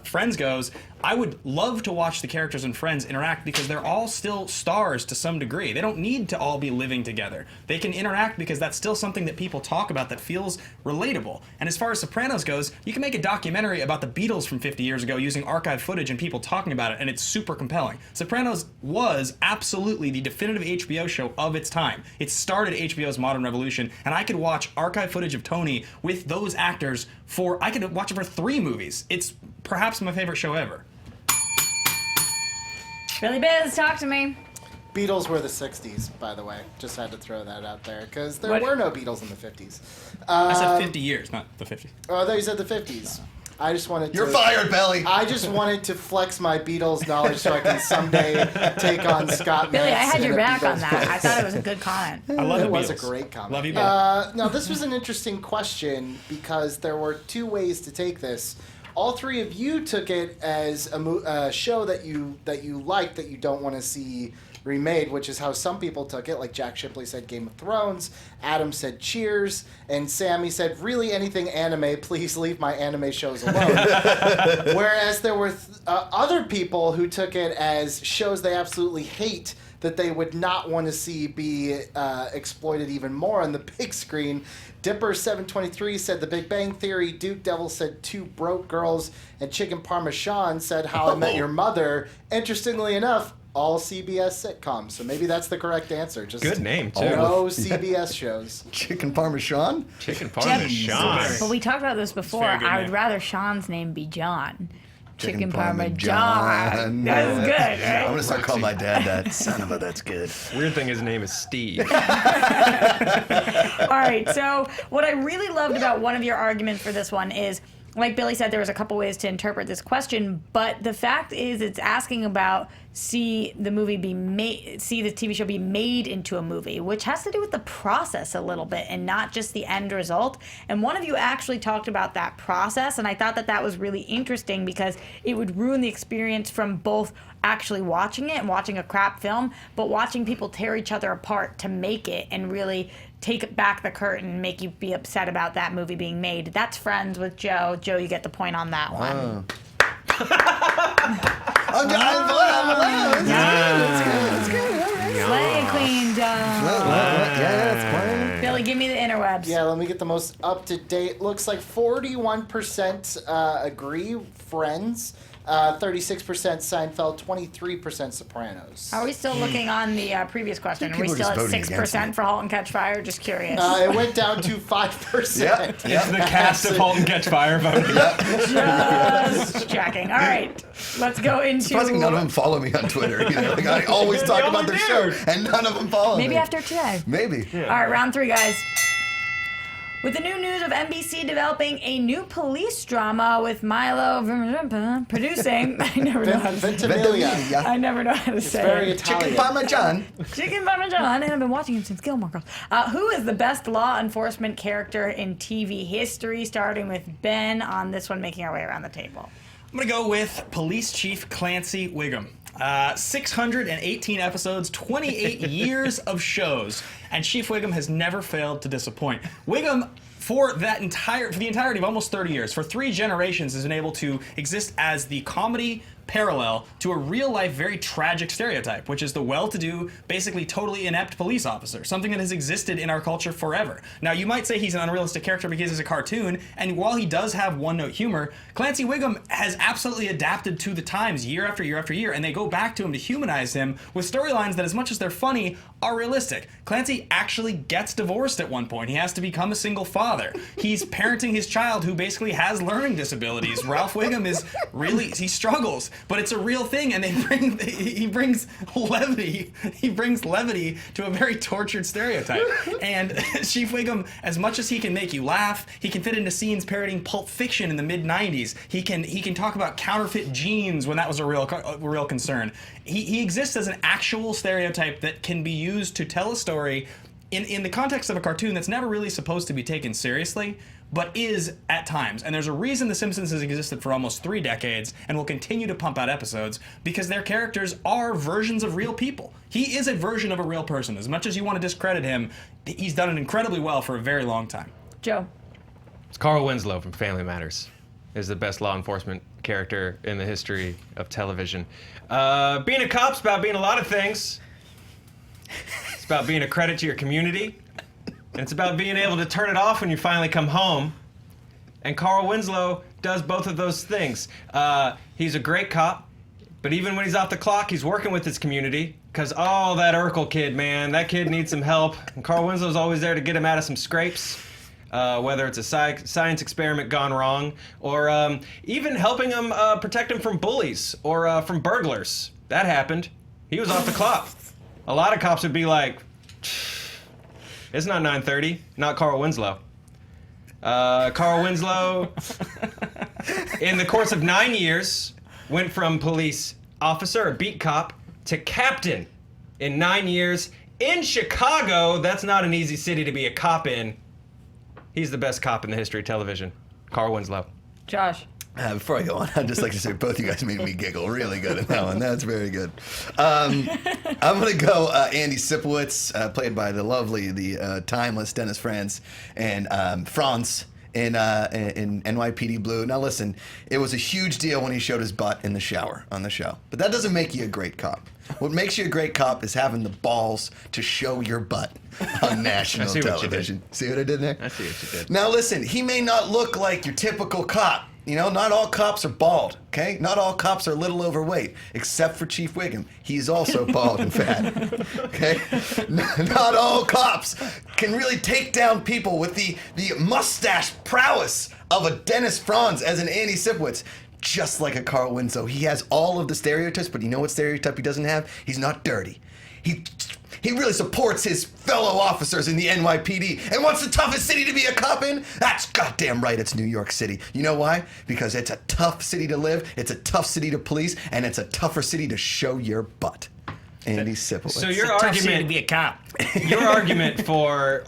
Friends goes, I would love to watch the characters in Friends interact, because they're all still stars to some degree. They don't need to all be living together. They can interact because that's still something that people talk about that feels relatable. And as far as Sopranos goes, you can make a documentary about the Beatles from 50 years ago using archive footage and people talking about it, and it's super compelling. Sopranos was absolutely the definitive HBO show of its time. It started HBO's modern revolution, and I could watch archive footage of Tony with those actors I could watch it for 3 movies. It's perhaps my favorite show ever. Billy Biz, talk to me. Beatles were the 60s, by the way. Just had to throw that out there, because there What? were no Beatles in the 50s. I said 50 years, not the 50s. Oh, I thought you said the 50s. I just wanted to... You're fired, Belly. I just wanted to flex my Beatles knowledge so I can someday take on Scott Billy, I Metz had in your a back on Beatles that. I voice. thought it was a good comment. I love It the was a Beatles. great comment. Love you both. Now, this was an interesting question, because there were 2 ways to take this. All 3 of you took it as a show that you liked, that you don't want to see remade, which is how some people took it. Like Jack Shipley said Game of Thrones, Adam said Cheers, and Sammy said, really anything anime, please leave my anime shows alone. Whereas there were other people who took it as shows they absolutely hate, that they would not want to see be exploited even more on the big screen. Dipper723 said The Big Bang Theory, Duke Devil said 2 Broke Girls, and Chicken Parmesan said How I Met Your Mother. Interestingly enough, all CBS sitcoms. So maybe that's the correct answer. Just Good name, too. No CBS shows. Chicken Parmesan? Chicken Parmesan. But we talked about this before. very good I would name. rather Sean's name be John. Chicken Parmesan. Parmesan. That's good, right? I'm going to start calling my dad that. Son of a, that's good. Weird thing, his name is Steve. All right, so what I really loved about one of your arguments for this one is, like Billy said, there was a couple ways to interpret this question, but the fact is it's asking about see the TV show be made into a movie, which has to do with the process a little bit and not just the end result. And one of you actually talked about that process, and I thought that was really interesting, because it would ruin the experience from both actually watching it and watching a crap film, but watching people tear each other apart to make it and really take back the curtain and make you be upset about that movie being made. That's Friends with Joe. Joe, you get the point on that one. That's good. All right. Slay Queen, Joe. Yeah, that's fine. Billy, give me the interwebs. Yeah, let me get the most up-to-date. Looks like 41% agree, Friends. 36% Seinfeld, 23% Sopranos. Are we still looking on the previous question? Are we people still are at just voting against 6% me. for *Halt and Catch Fire*? Just curious. It went down to 5%. Yep. It's the cast of *Halt and Catch Fire* voting. Just checking. All right, let's go into. Surprising none of them follow me on Twitter. You know? Like, I always talk about their show, and none of them follow me. Maybe after today. Maybe. All right, round 3, guys. With the new news of NBC developing a new police drama with Milo producing, I never know how to say it. Ventimiglia. I never know how to say Very it. Italian. Chicken Parmesan. Chicken Parmesan, and I've been watching him since Gilmore Girls. Who is the best law enforcement character in TV history? Starting with Ben on this one, making our way around the table. I'm going to go with Police Chief Clancy Wiggum. 618 episodes, 28 years of shows, and Chief Wiggum has never failed to disappoint. Wiggum, for the entirety of almost 30 years, for 3 generations, has been able to exist as the comedy parallel to a real-life, very tragic stereotype, which is the well-to-do, basically totally inept police officer, something that has existed in our culture forever. Now, you might say he's an unrealistic character because he's a cartoon, and while he does have one-note humor, Clancy Wiggum has absolutely adapted to the times year after year after year, and they go back to him to humanize him with storylines that, as much as they're funny, are realistic. Clancy actually gets divorced at one point. He has to become a single father. He's parenting his child who basically has learning disabilities. Ralph Wiggum he struggles. But it's a real thing, and he brings levity. He brings levity to a very tortured stereotype. And Chief Wiggum, as much as he can make you laugh, he can fit into scenes parodying Pulp Fiction in the mid-90s. He can talk about counterfeit jeans when that was a real concern. He exists as an actual stereotype that can be used to tell a story in the context of a cartoon that's never really supposed to be taken seriously, but is at times. And there's a reason The Simpsons has existed for almost 3 decades and will continue to pump out episodes, because their characters are versions of real people. He is a version of a real person. As much as you want to discredit him, he's done it incredibly well for a very long time. Joe. It's Carl Winslow from Family Matters. Is the best law enforcement character in the history of television. Being a cop's about being a lot of things. It's about being a credit to your community. And it's about being able to turn it off when you finally come home. And Carl Winslow does both of those things. He's a great cop, but even when he's off the clock, he's working with his community. Because, that Urkel kid, man, that kid needs some help. And Carl Winslow's always there to get him out of some scrapes. Whether it's a science experiment gone wrong, or even helping him protect him from bullies or from burglars. That happened. He was off the clock. A lot of cops would be like, it's not 9:30, not Carl Winslow. Carl Winslow, in the course of 9 years, went from police officer, a beat cop, to captain in 9 years. In Chicago, that's not an easy city to be a cop in. He's the best cop in the history of television. Carl Winslow. Josh. Before I go on, I'd just like to say both you guys made me giggle really good in that one. That's very good. I'm going to go Andy Sipowicz, played by the timeless Dennis Franz, and Franz in NYPD Blue. Now listen, it was a huge deal when he showed his butt in the shower on the show. But that doesn't make you a great cop. What makes you a great cop is having the balls to show your butt on national television. See what I did there? I see what you did. Now listen, he may not look like your typical cop. You know, not all cops are bald, okay? Not all cops are a little overweight, except for Chief Wiggum. He's also bald and fat, okay? Not all cops can really take down people with the mustache prowess of a Dennis Franz as an Andy Sipowicz. Just like a Carl Winslow. He has all of the stereotypes, but you know what stereotype he doesn't have? He's not dirty. He really supports his fellow officers in the NYPD. And what's the toughest city to be a cop in? That's goddamn right, it's New York City. You know why? Because it's a tough city to live, it's a tough city to police, and it's a tougher city to show your butt. Andy Sipowicz. So your Tough city argument to be a cop. Your argument for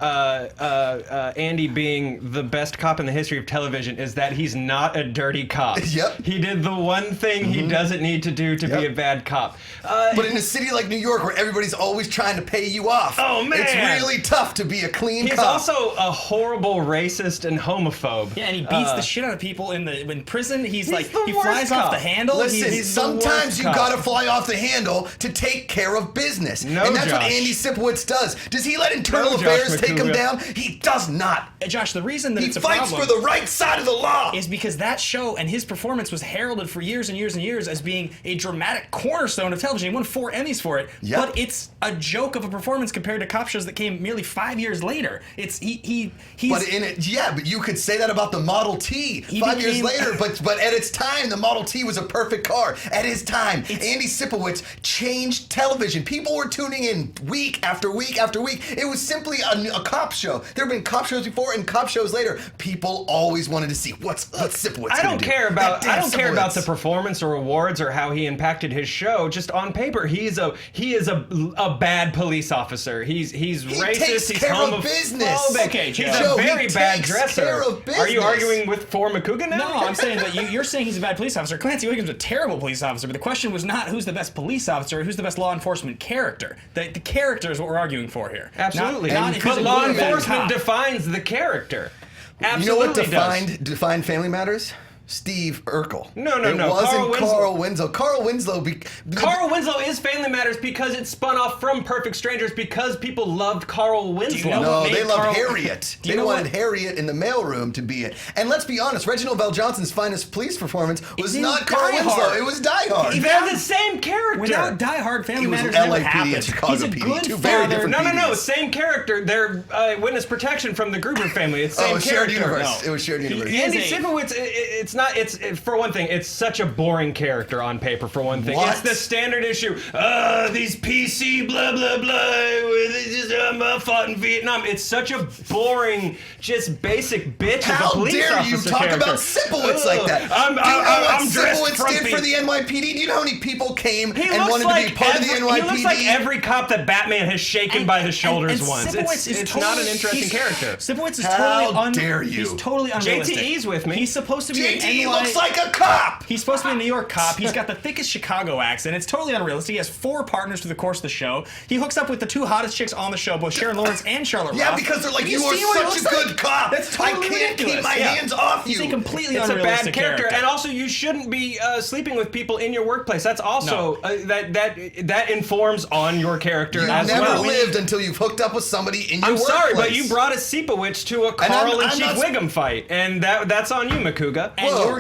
Andy being the best cop in the history of television is that he's not a dirty cop. Yep. He did the one thing he doesn't need to do to be a bad cop. But in a city like New York, where everybody's always trying to pay you off, Oh, man. it's really tough to be a clean He's cop. also a horrible racist and homophobe. Yeah, and he beats the shit out of people in prison. He's like, the he worst flies cop. off the handle. Listen, He's sometimes you cop. gotta fly off the handle to take care of business. No, and that's what Josh. Andy Sipowicz does. Does he let internal No, Josh affairs take him McCougar. down? He does not. Josh, the reason that He it's a fights problem for the right side of the law. is because that show and his performance was heralded for years and years and years as being a dramatic cornerstone of television. He won 4 Emmys for it, Yep. but it's a joke of a performance compared to cop shows that came merely 5 years later. He's But in it, yeah, but you could say that about the Model T 5 years became- later. But at its time, the Model T was a perfect car. At his time, Andy Sipowicz changed television. People were tuning in week after week week after week. It was simply a cop show. There have been cop shows before and cop shows later. People always wanted to see what's Sipowicz. I don't care about Sipowicz. the performance or awards or how he impacted his show. Just on paper, he is a bad police officer. He's racist. Takes he's care homophobic. of business. Okay, he's Joe, a very bad takes dresser. care of Are you business. arguing for Makuga now? No, I'm saying that you're saying he's a bad police officer. Clancy Wiggins was a terrible police officer, but the question was not who's the best police officer, who's the best law enforcement character. The character is what we're arguing for here. Absolutely. Not if he's But a law good or bad enforcement cop. defines the character. Absolutely. You know what does. defined Family Matters? Steve Urkel. No. It wasn't Carl Winslow. Carl Winslow is Family Matters because it spun off from Perfect Strangers because people loved Carl Winslow. know No, what made they loved Carl- Harriet. Do you They know wanted what- Harriet in the mailroom to be it. And let's be honest, Reginald Bell Johnson's finest police performance was It's in not Carl Die Winslow. Hard. It was Die Hard. They're the same character. Without Die Hard, Family He was Matters LAPD never and happened. Chicago He's a PD, good two very father. different No, PDs. same character. They're witness protection from the Gruber family. It's same shared character. universe. No. It was shared universe. Andy is a- Sipowicz, it's not. It's for one thing, it's such a boring character on paper. For one thing, What? it's the standard issue. These PC blah blah blah. They just fought in Vietnam. It's such a boring, just basic bitch How of a police dare you officer talk character. about Sipowicz like that? I'm Do you know what I'm dressed Sipowicz frumpy. did for the NYPD? Do you know how many people came He and looks wanted like to be part of the NYPD? He looks like every cop that Batman has shaken by the shoulders and once. Sipowicz is It's not an totally- interesting he's- character. Sipowicz is How totally dare you. He's totally unrealistic. JTE's with me. He's supposed to be an JT NY looks like a cop! He's supposed to be a New York cop. He's got the thickest Chicago accent. It's totally unrealistic. He has 4 partners through the course of the show. He hooks up with the 2 hottest chicks on the show, both Sharon Lawrence and Charlotte Yeah, Ross. because they're like, Have you seen what he are such a looks like? good cop. That's totally I can't keep ridiculous. my Yeah. hands off you. He's a completely It's a unrealistic bad character, and also you shouldn't be sleeping with people in your workplace. That's also that informs on your character You as never well. lived until you've hooked up with somebody in your I'm workplace. sorry, but you brought a Sipowicz to a Carl and I'm Chief not- Wiggum fight, and that's on you, Makuga.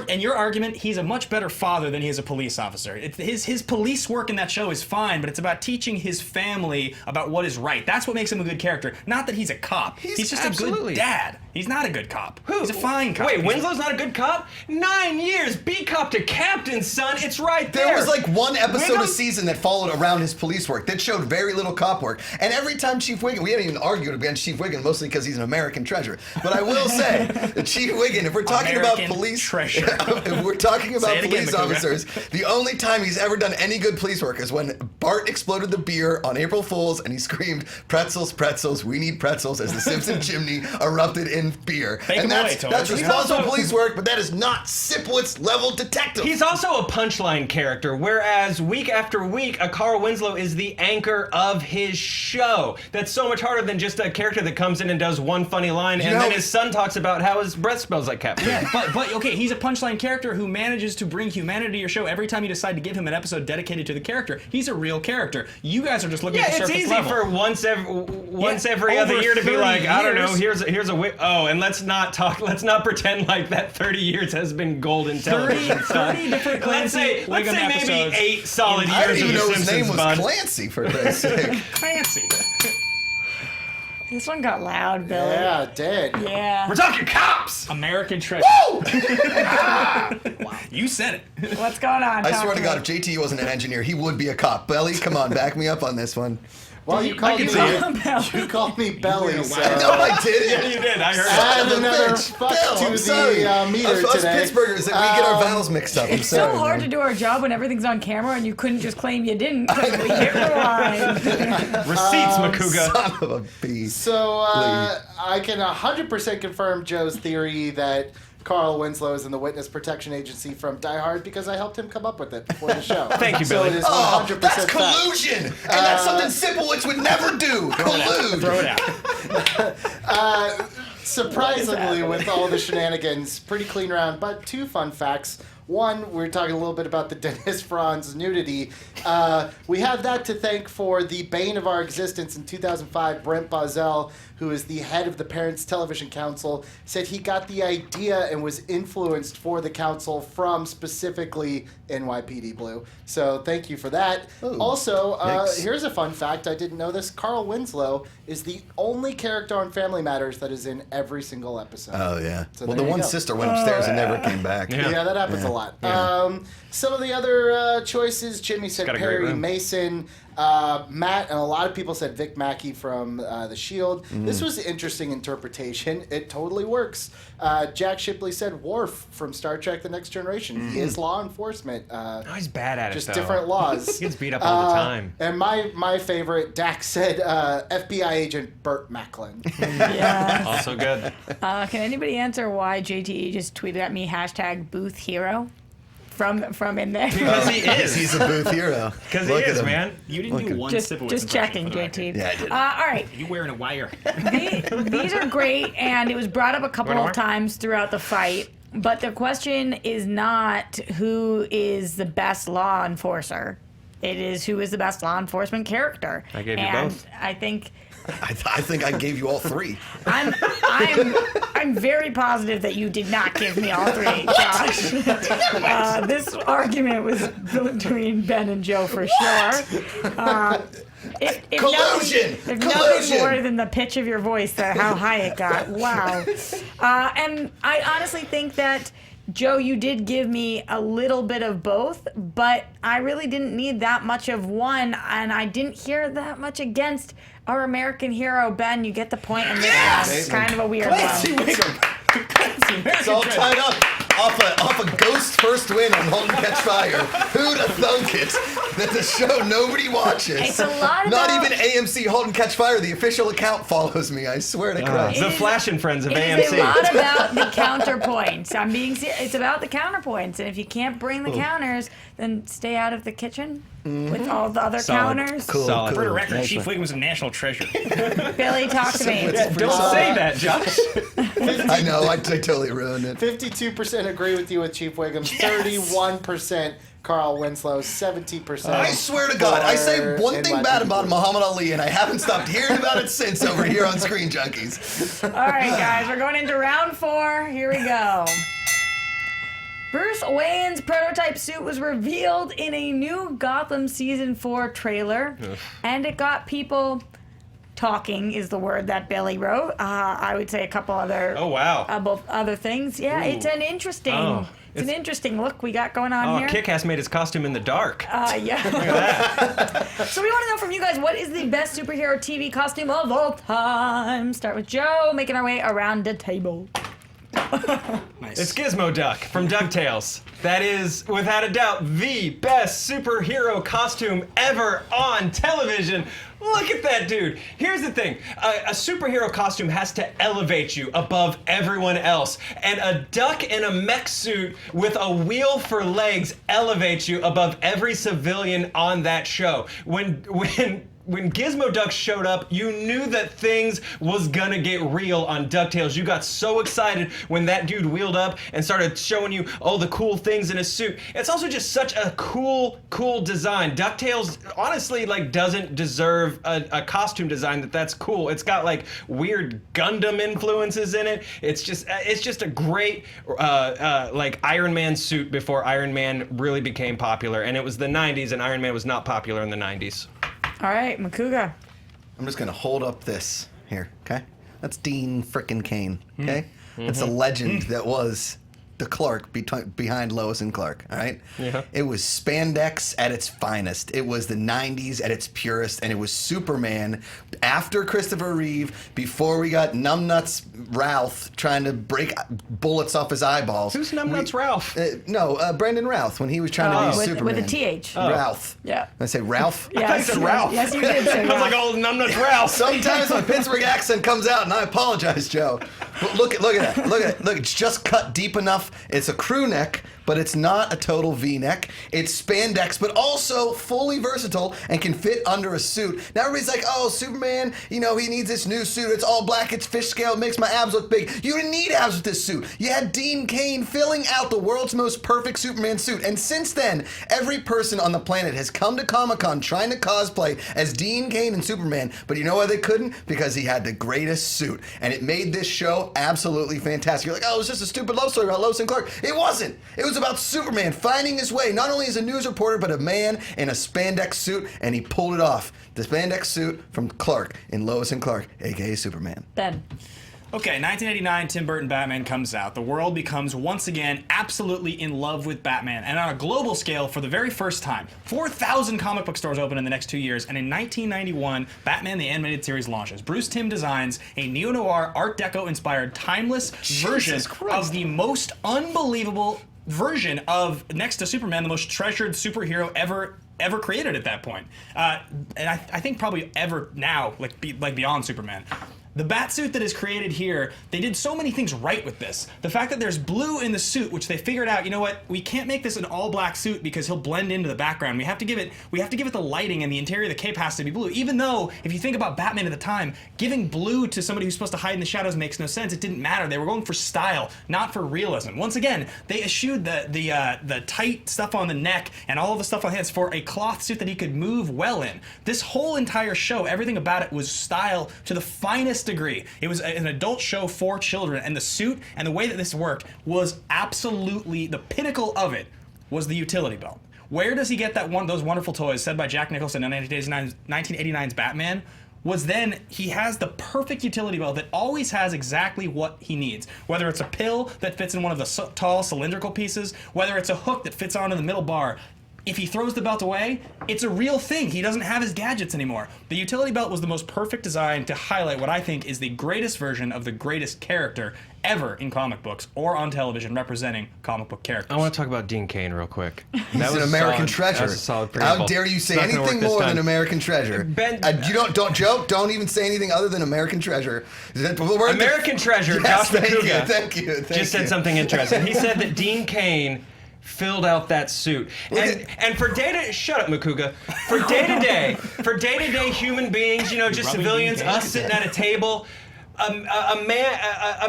And your argument, he's a much better father than he is a police officer. His police work in that show is fine, but it's about teaching his family about what is right. That's what makes him a good character. Not that he's a cop. He's just absolutely a good dad. He's not a good cop. He's a fine cop. Wait, He's- Winslow's not a good cop? 9 years, B cop to captain, son. It's right there. There was like one episode Wiggum- a season that followed around his police work that showed very little cop work. And every time Chief Wiggum, we haven't even argued against Chief Wiggum, mostly because he's an American treasure. But I will say that Chief Wiggum, if we're talking American about police treasure. if we're talking about Say it again, police Makuga. officers, the only time he's ever done any good police work is when Bart exploded the beer on April Fool's and he screamed, "Pretzels, pretzels, we need pretzels," as the Simpson chimney erupted in beer. Bake And 'em that's, away, that's Tony. responsible He's also- police work, but that is not Sipowicz level detective. He's also a punchline character, whereas week after week, a Carl Winslow is the anchor of his show. That's so much harder than just a character that comes in and does one funny line, and know- then his son talks about how his breath smells like cat food. Yeah, but okay, he's a punchline character who manages to bring humanity to your show every time you decide to give him an episode dedicated to the character. He's a real character. You guys are just looking Yeah, at the it's surface easy level. for once every over other year to be 30 like, I don't know, years. here's a and let's not pretend like that 30 years has been golden television. 30 different let's say Wiggum maybe episodes. 8 solid I years didn't even of know The his name Simpsons, was bud. Clancy, for Christ's sake. Clancy. This one got loud, Billy. Yeah, it did. Yeah. We're talking cops. American treasure. You said it. What's going on? I Talk swear to me. God, if JT wasn't an engineer, he would be a cop. Belly, come on, back me up on this one. Well, you called can me. see it. You called me Belly, so. No, I didn't. You did. I heard Add Son of a another bitch. fuck Bill, to I'm sorry. the meter us today. Pittsburghers, we get our vowels mixed up. I'm It's sorry, so hard man. to do our job when everything's on camera and you couldn't just claim you didn't because we hit rewind. Receipts, Makuga. Son of a beast. So I can 100% confirm Joe's theory that Carl Winslow is in the Witness Protection Agency from Die Hard because I helped him come up with it before the show. Thank you, So Billy. it is 100% Oh, that's fact. collusion! And that's something Sipowicz would never do. Collude. Throw it out. Surprisingly, with all the shenanigans, pretty clean round, but 2 fun facts. One, we're talking a little bit about the Dennis Franz nudity. We have that to thank for the bane of our existence in 2005. Brent Bozell, who is the head of the Parents Television Council, said he got the idea and was influenced for the council from specifically NYPD Blue. So thank you for that. Ooh, Also, yikes. here's a fun fact. I didn't know this. Carl Winslow is the only character on Family Matters that is in every single episode. Oh, yeah. So Well, there the you one go. sister went upstairs and never came back. Yeah, that happens a lot. Some of the other choices, Jimmy said got a great Perry room. Mason. Matt and a lot of people said Vic Mackey from The Shield. This was an interesting interpretation. It totally works. Jack Shipley said Worf from Star Trek: The Next Generation. He is law enforcement. Oh, he's bad at it, just though. different laws. He gets beat up all the time. And my favorite, Dak said FBI agent Burt Macklin. Yes. Also good. Can anybody answer why JTE just tweeted at me #Booth Hero from in there? Because he is. He's a booth hero. Because he Look at is, him. man. You didn't do one just Sipowicz just impression checking, for the record. JT. Yeah, I did. All right. You wearing a wire? These are great, and it was brought up a couple Wanna of times throughout the fight. But the question is not who is the best law enforcer. It is who is the best law enforcement character. I gave you and both. I think I think I gave you all three. I'm very positive that you did not give me all three, Josh. This argument was between Ben and Joe for sure. If Collusion! Nothing, if Collusion! nothing more than the pitch of your voice, how high it got. Wow. And I honestly think that, Joe, you did give me a little bit of both, but I really didn't need that much of one, and I didn't hear that much against our American hero. Ben, you get the point in this one. It's kind of a weird Clancy one. Wiggum. It's all tied up off a ghost first win on Hold and Catch Fire. Who'd have thunk it? That the show nobody watches. It's a lot Not about- even AMC Hold and Catch Fire. The official account follows me. I swear to Christ. The is- Flash and Friends of It AMC. is a lot about the counterpoints. I'm being serious. It's about the counterpoints, and if you can't bring the counters, then stay out of the kitchen with all the other Solid. counters. Cool, Solid. For the cool. record, Nice Chief one. Wiggum was a national treasure. Billy, talk to me. Don't say that, Josh. I know. I totally ruined it. 52% agree with you with Chief Wiggum. 31% Carl Winslow. 17%. I swear to God, I say for one thing NYPD. bad about Muhammad Ali, and I haven't stopped hearing about it since over here on Screen Junkies. All right, guys, we're going into round 4. Here we go. Bruce Wayne's prototype suit was revealed in a new Gotham Season 4 trailer, and it got people talking, is the word that Billy wrote. I would say a couple other Oh, wow. both other things. Yeah, it's an interesting Oh, it's an interesting look we got going on Oh, here. Kick-Ass made his costume in the dark. Yeah. So we want to know from you guys, what is the best superhero TV costume of all time? Start with Joe, making our way around the table. Nice. It's Gizmo Duck from DuckTales. That is, without a doubt, the best superhero costume ever on television. Look at that dude. Here's the thing. A superhero costume has to elevate you above everyone else. And a duck in a mech suit with a wheel for legs elevates you above every civilian on that show. When Gizmo Duck showed up, you knew that things was gonna get real on DuckTales. You got so excited when that dude wheeled up and started showing you all the cool things in his suit. It's also just such a cool design. DuckTales honestly doesn't deserve a costume design that's cool. It's got weird Gundam influences in it. It's just a great Iron Man suit before Iron Man really became popular. And it was the 90s, and Iron Man was not popular in the 90s. All right, Makuga. I'm just gonna hold up this here, okay? That's Dean frickin' Kane, okay? It's a legend that was the Clark behind Lois and Clark, all right? Yeah. It was spandex at its finest. It was the 90s at its purest, and it was Superman after Christopher Reeve, before we got Numbnuts Ralph trying to break bullets off his eyeballs. Who's Numbnuts Ralph? Brandon Routh, when he was trying to be with Superman. a TH. Ralph. Yeah. Did I say Ralph? I thought you said Ralph. Yes, you did say I was Ralph. like, oh, Numbnuts Ralph. Sometimes my Pittsburgh accent comes out, and I apologize, Joe. But look at that. Look at it. Look, it's just cut deep enough. It's a crew neck, but it's not a total V-neck. It's spandex, but also fully versatile and can fit under a suit. Now everybody's like, oh, Superman, he needs this new suit. It's all black. It's fish scale. It makes my abs look big. You didn't need abs with this suit. You had Dean Cain filling out the world's most perfect Superman suit. And since then, every person on the planet has come to Comic-Con trying to cosplay as Dean Cain and Superman. But you know why they couldn't? Because he had the greatest suit. And it made this show absolutely fantastic. You're like, oh, it's just a stupid love story about Lois and Clark. It wasn't. It was about Superman finding his way, not only as a news reporter, but a man in a spandex suit, and he pulled it off. The spandex suit from Clark in Lois and Clark, a.k.a. Superman. Ben. Okay, 1989, Tim Burton Batman comes out. The world becomes once again absolutely in love with Batman, and on a global scale for the very first time. 4,000 comic book stores open in the next 2 years, and in 1991, Batman the Animated Series launches. Bruce Timm designs a neo-noir, Art Deco-inspired, timeless version of the most unbelievable version of, next to Superman, the most treasured superhero ever created at that point. And I think probably ever now, like beyond Superman. The Batsuit that is created here, they did so many things right with this. The fact that there's blue in the suit, which they figured out, you know what, we can't make this an all-black suit because he'll blend into the background. We have to give it the lighting, and the interior of the cape has to be blue. Even though, if you think about Batman at the time, giving blue to somebody who's supposed to hide in the shadows makes no sense. It didn't matter. They were going for style, not for realism. Once again, they eschewed the tight stuff on the neck and all of the stuff on the hands for a cloth suit that he could move well in. This whole entire show, everything about it was style to the finest degree. It was an adult show for children, and the suit and the way that this worked was absolutely the pinnacle of it was the utility belt. Where does he get those wonderful toys said by Jack Nicholson in 1989's Batman? Was then he has the perfect utility belt that always has exactly what he needs. Whether it's a pill that fits in one of the tall cylindrical pieces, whether it's a hook that fits onto the middle bar. If he throws the belt away, it's a real thing. He doesn't have his gadgets anymore. The utility belt was the most perfect design to highlight what I think is the greatest version of the greatest character ever in comic books or on television representing comic book characters. I want to talk about Dean Cain real quick. He's an American treasure. That was a solid preamble. How dare you say It's not gonna anything work this more time. than American treasure? Ben, you don't joke. Don't even say anything other than American treasure. American treasure. Yes, Josh thank McCouga you. Thank you. just said something interesting. He said that Dean Cain filled out that suit. And for shut up, McCouga. For day-to-day human beings, just civilians, us sitting at a table, a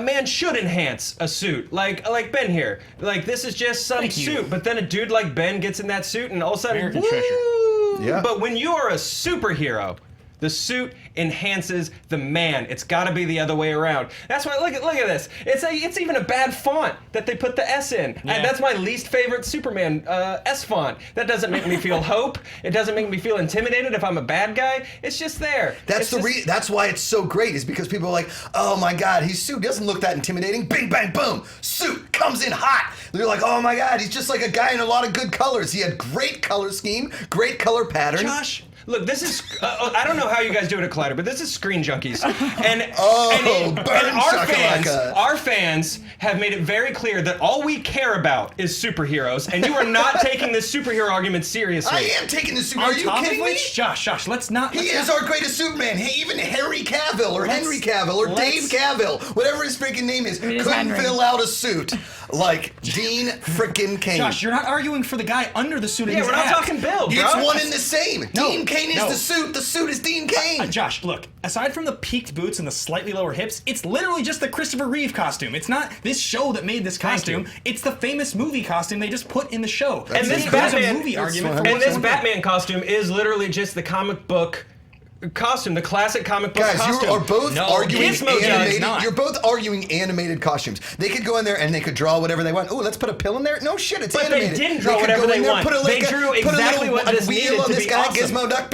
man should enhance a suit, like Ben here. Like, this is just some suit, but then a dude like Ben gets in that suit, and all of a sudden, American treasure. Yeah. But when you are a superhero, the suit enhances the man. It's got to be the other way around. That's why look at this. It's even a bad font that they put the S in. Yeah. And that's my least favorite Superman S font. That doesn't make me feel hope. It doesn't make me feel intimidated if I'm a bad guy. It's just there. That's that's why it's so great, is because people are like, oh my God, his suit doesn't look that intimidating. Bing, bang, boom. Suit comes in hot. They're like, oh my God, he's just like a guy in a lot of good colors. He had great color scheme, great color pattern. Josh, look, this is, I don't know how you guys do it at Collider, but this is Screen Junkies. And our fans have made it very clear that all we care about is superheroes, and you are not taking this superhero argument seriously. I am taking this super. Are you kidding me? Josh, let's not. He is our greatest Superman. Hey, even Harry Cavill or Henry Cavill or Dave Cavill, whatever his freaking name is, couldn't Henry. fill out a suit like Dean freaking Cain. Josh, you're not arguing for the guy under the suit. Yeah, we're not talking build, bro. It's one and the same. Dean Cain is the suit. The suit is Dean Cain. Josh, look, aside from the peaked boots and the slightly lower hips, it's literally just the Christopher Reeve costume. It's not this show that made this costume. It's the famous movie costume they just put in the show. That's And this There's Batman a movie argument for and what's this on Batman costume is literally just the comic book costume, the classic comic book Guys, costume. you are both arguing Gizmo animated. not. You're both arguing animated costumes. They could go in there and they could draw whatever they want. Oh, let's put a pill in there. No shit, it's But they animated. didn't draw could whatever go they in there, want. They drew exactly what this wheel needed on to this be guy, awesome. Gizmo duck.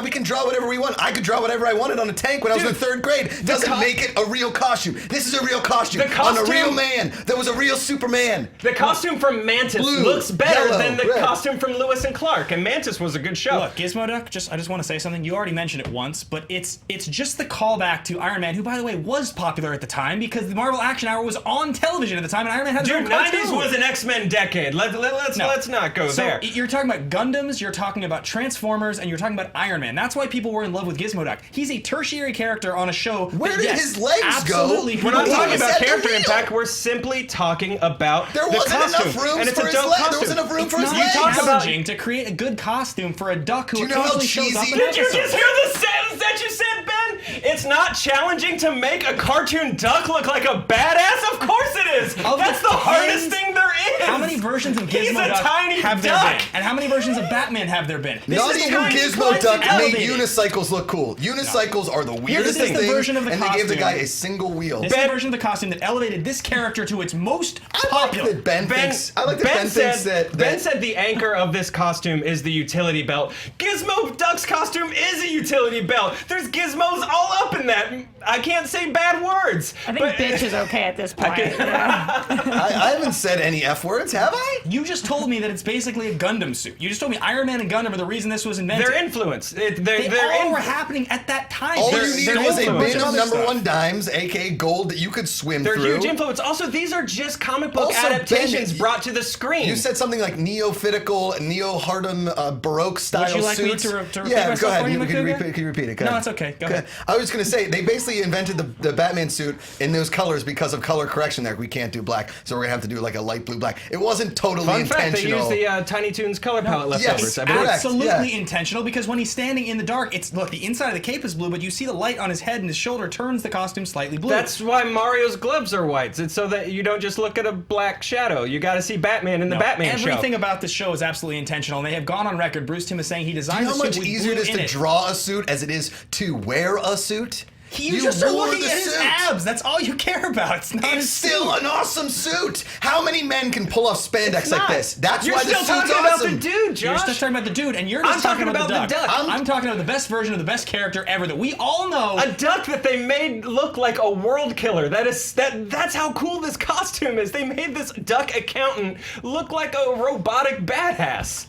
We can draw whatever we want. I could draw whatever I wanted on a tank when I was in third grade. Doesn't make it a real costume. This is a real costume on a real man. That was a real Superman. The costume from Mantis Blue, looks better yellow, than the red. costume from Lewis and Clark, and Mantis was a good show. Look, Gizmo Duck, I just want to say something. You already mentioned it once, but it's just the callback to Iron Man, who, by the way, was popular at the time because the Marvel Action Hour was on television at the time, and Iron Man had his own Dude, cartoon. 90s was an X-Men decade. Let's not go there. You're talking about Gundams, you're talking about Transformers, and you're talking about Iron Man. That's why people were in love with Gizmo Duck. He's a tertiary character on a show. Where that, did yes, his legs absolutely go? We're not He talking was about at the character wheel. impact. We're simply talking about There the wasn't costume. enough room and it's for a his dope legs. costume. There wasn't enough room It's for his not legs. challenging to create a good costume for a duck who Do you know how occasionally shows up cheesy- in Did you episodes. just hear the sentence that you said, Ben? It's not challenging to make a cartoon duck look like a badass? Of course it is! Of That's the the hardest tens- thing there is! How many versions of He's Gizmo a Duck tiny have there duck. been? And how many versions of Batman have there been? This Not is the even one Gizmo that's Duck made elevated. unicycles look cool. Unicycles are the weirdest This is the thing, version of the and they gave the costume. guy a single wheel. This is the version of the costume that elevated this character to its most popular. Ben thinks said the anchor of this costume is the utility belt. Gizmo Duck's costume is a utility belt. There's gizmos all up in than that. I can't say bad words. I think bitch is okay at this point. Yeah. I haven't said any F words, have I? You just told me that it's basically a Gundam suit. You just told me Iron Man and Gundam are the reason this was invented. They're influenced. They all were happening at that time. All you needed was a influenced. bin of number one dimes, aka gold, that you could swim They're through. huge influence. Also, these are just comic book Also, adaptations Ben, brought to the screen. You said something like neo-fitical, neo-Hardem, Baroque style Would you like suits. me to repeat yeah, myself go ahead. for you, Can Makuga? you repeat it? Go No, ahead. it's okay. Go ahead. I was going to say, they basically invented the Batman suit in those colors because of color correction there. We can't do black, so we're going to have to do like a light blue black. It wasn't totally Fun fact, they intentional. used the Tiny Toons color palette leftovers. yes, I believe. correct. Absolutely yeah. intentional, because when he's standing in the dark, look, the inside of the cape is blue, but you see the light on his head and his shoulder turns the costume slightly blue. That's why Mario's gloves are whites. It's so that you don't just look at a black shadow. You got to see Batman in the Batman show. Everything about this show is absolutely intentional, and they have gone on record. Bruce Timm is saying he Do designed you know the how suit much with easier it blue is in to it. draw a suit as it is to wear a suit? You just are wore looking the at his suit. abs. That's all you care about. It's not It's his still suit. an awesome suit. How many men can pull off spandex It's like not. this? That's You're why the still suit's talking about awesome. the dude, You're Josh. just talking about the dude, and you're just I'm talking about the the duck. I'm talking about the best version of the best character ever that we all know. A duck that they made look like a world killer. That's how cool this costume is. They made this duck accountant look like a robotic badass.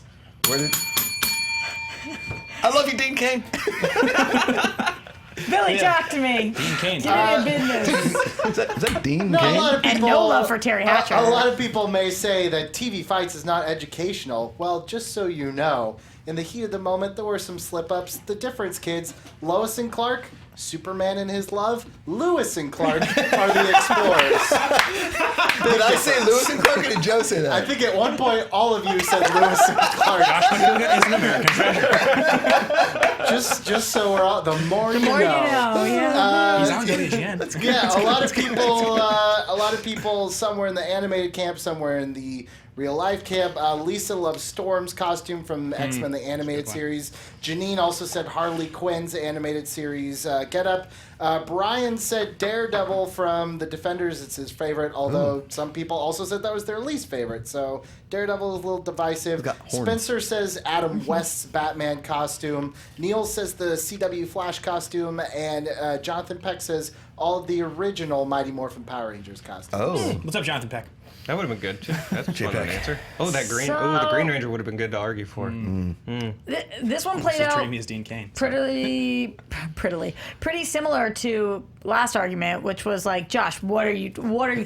I love you, Dean Cain. Billy, talk to me. Dean Cain. Get into business. is that Dean No, Cain? a lot of And people, no love for Terry Hatcher. A lot of people may say that TV Fights is not educational. Well, just so you know, in the heat of the moment, there were some slip-ups. The difference, kids, Lois and Clark, Superman and his love, Lewis and Clark are the explorers. Did I say Lewis and Clark, or did Joe say that? I think at one point all of you said Lewis and Clark. Josh McCouga is an American treasure. Just so we're all, the more you know. Yeah. He's on WGN. Yeah, a lot of people somewhere in the animated camp, somewhere in the real life camp. Lisa loves Storm's costume from X-Men the animated series. Janine also said Harley Quinn's animated series Get Up. Brian said Daredevil from the Defenders. It's his favorite, although some people also said that was their least favorite. So Daredevil is a little divisive. Spencer says Adam West's Batman costume. Neil says the CW Flash costume. And Jonathan Peck says all of the original Mighty Morphin Power Rangers costumes. Oh. What's up, Jonathan Peck? That would have been good too. That's a fun JPEG. answer. Oh, that green. So- the Green Ranger would have been good to argue for. This one played Still out treat me as Dean Cain. pretty similar to last argument, which was like, Josh, what are you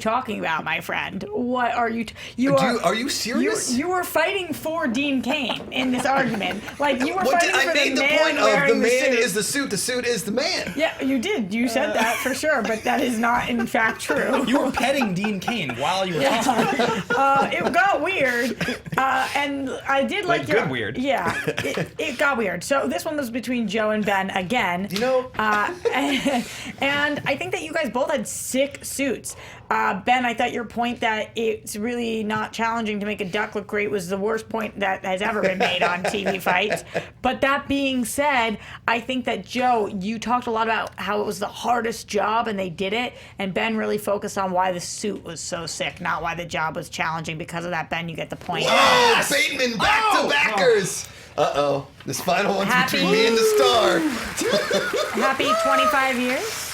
talking about, my friend? What are you? Are you serious? You were fighting for Dean Cain in this argument. Like you were What fighting did, for I made the the man point of wearing the man suit. is the suit is the man. Yeah, you did. You said that for sure, but that is not in fact true. You were petting Dean Cain while you were talking. It got weird, and I did like good weird. Yeah, it got weird. So this one was between Joe and Ben again. You know, And I think that you guys both had sick suits. Ben, I thought your point that it's really not challenging to make a duck look great was the worst point that has ever been made on TV Fights. But that being said, I think that Joe, you talked a lot about how it was the hardest job and they did it. And Ben really focused on why the suit was so sick, not why the job was challenging. Because of that, Ben, you get the point. whoa, Bateman back to backers. Uh-oh, this final one's between me and the star. Happy 25 years.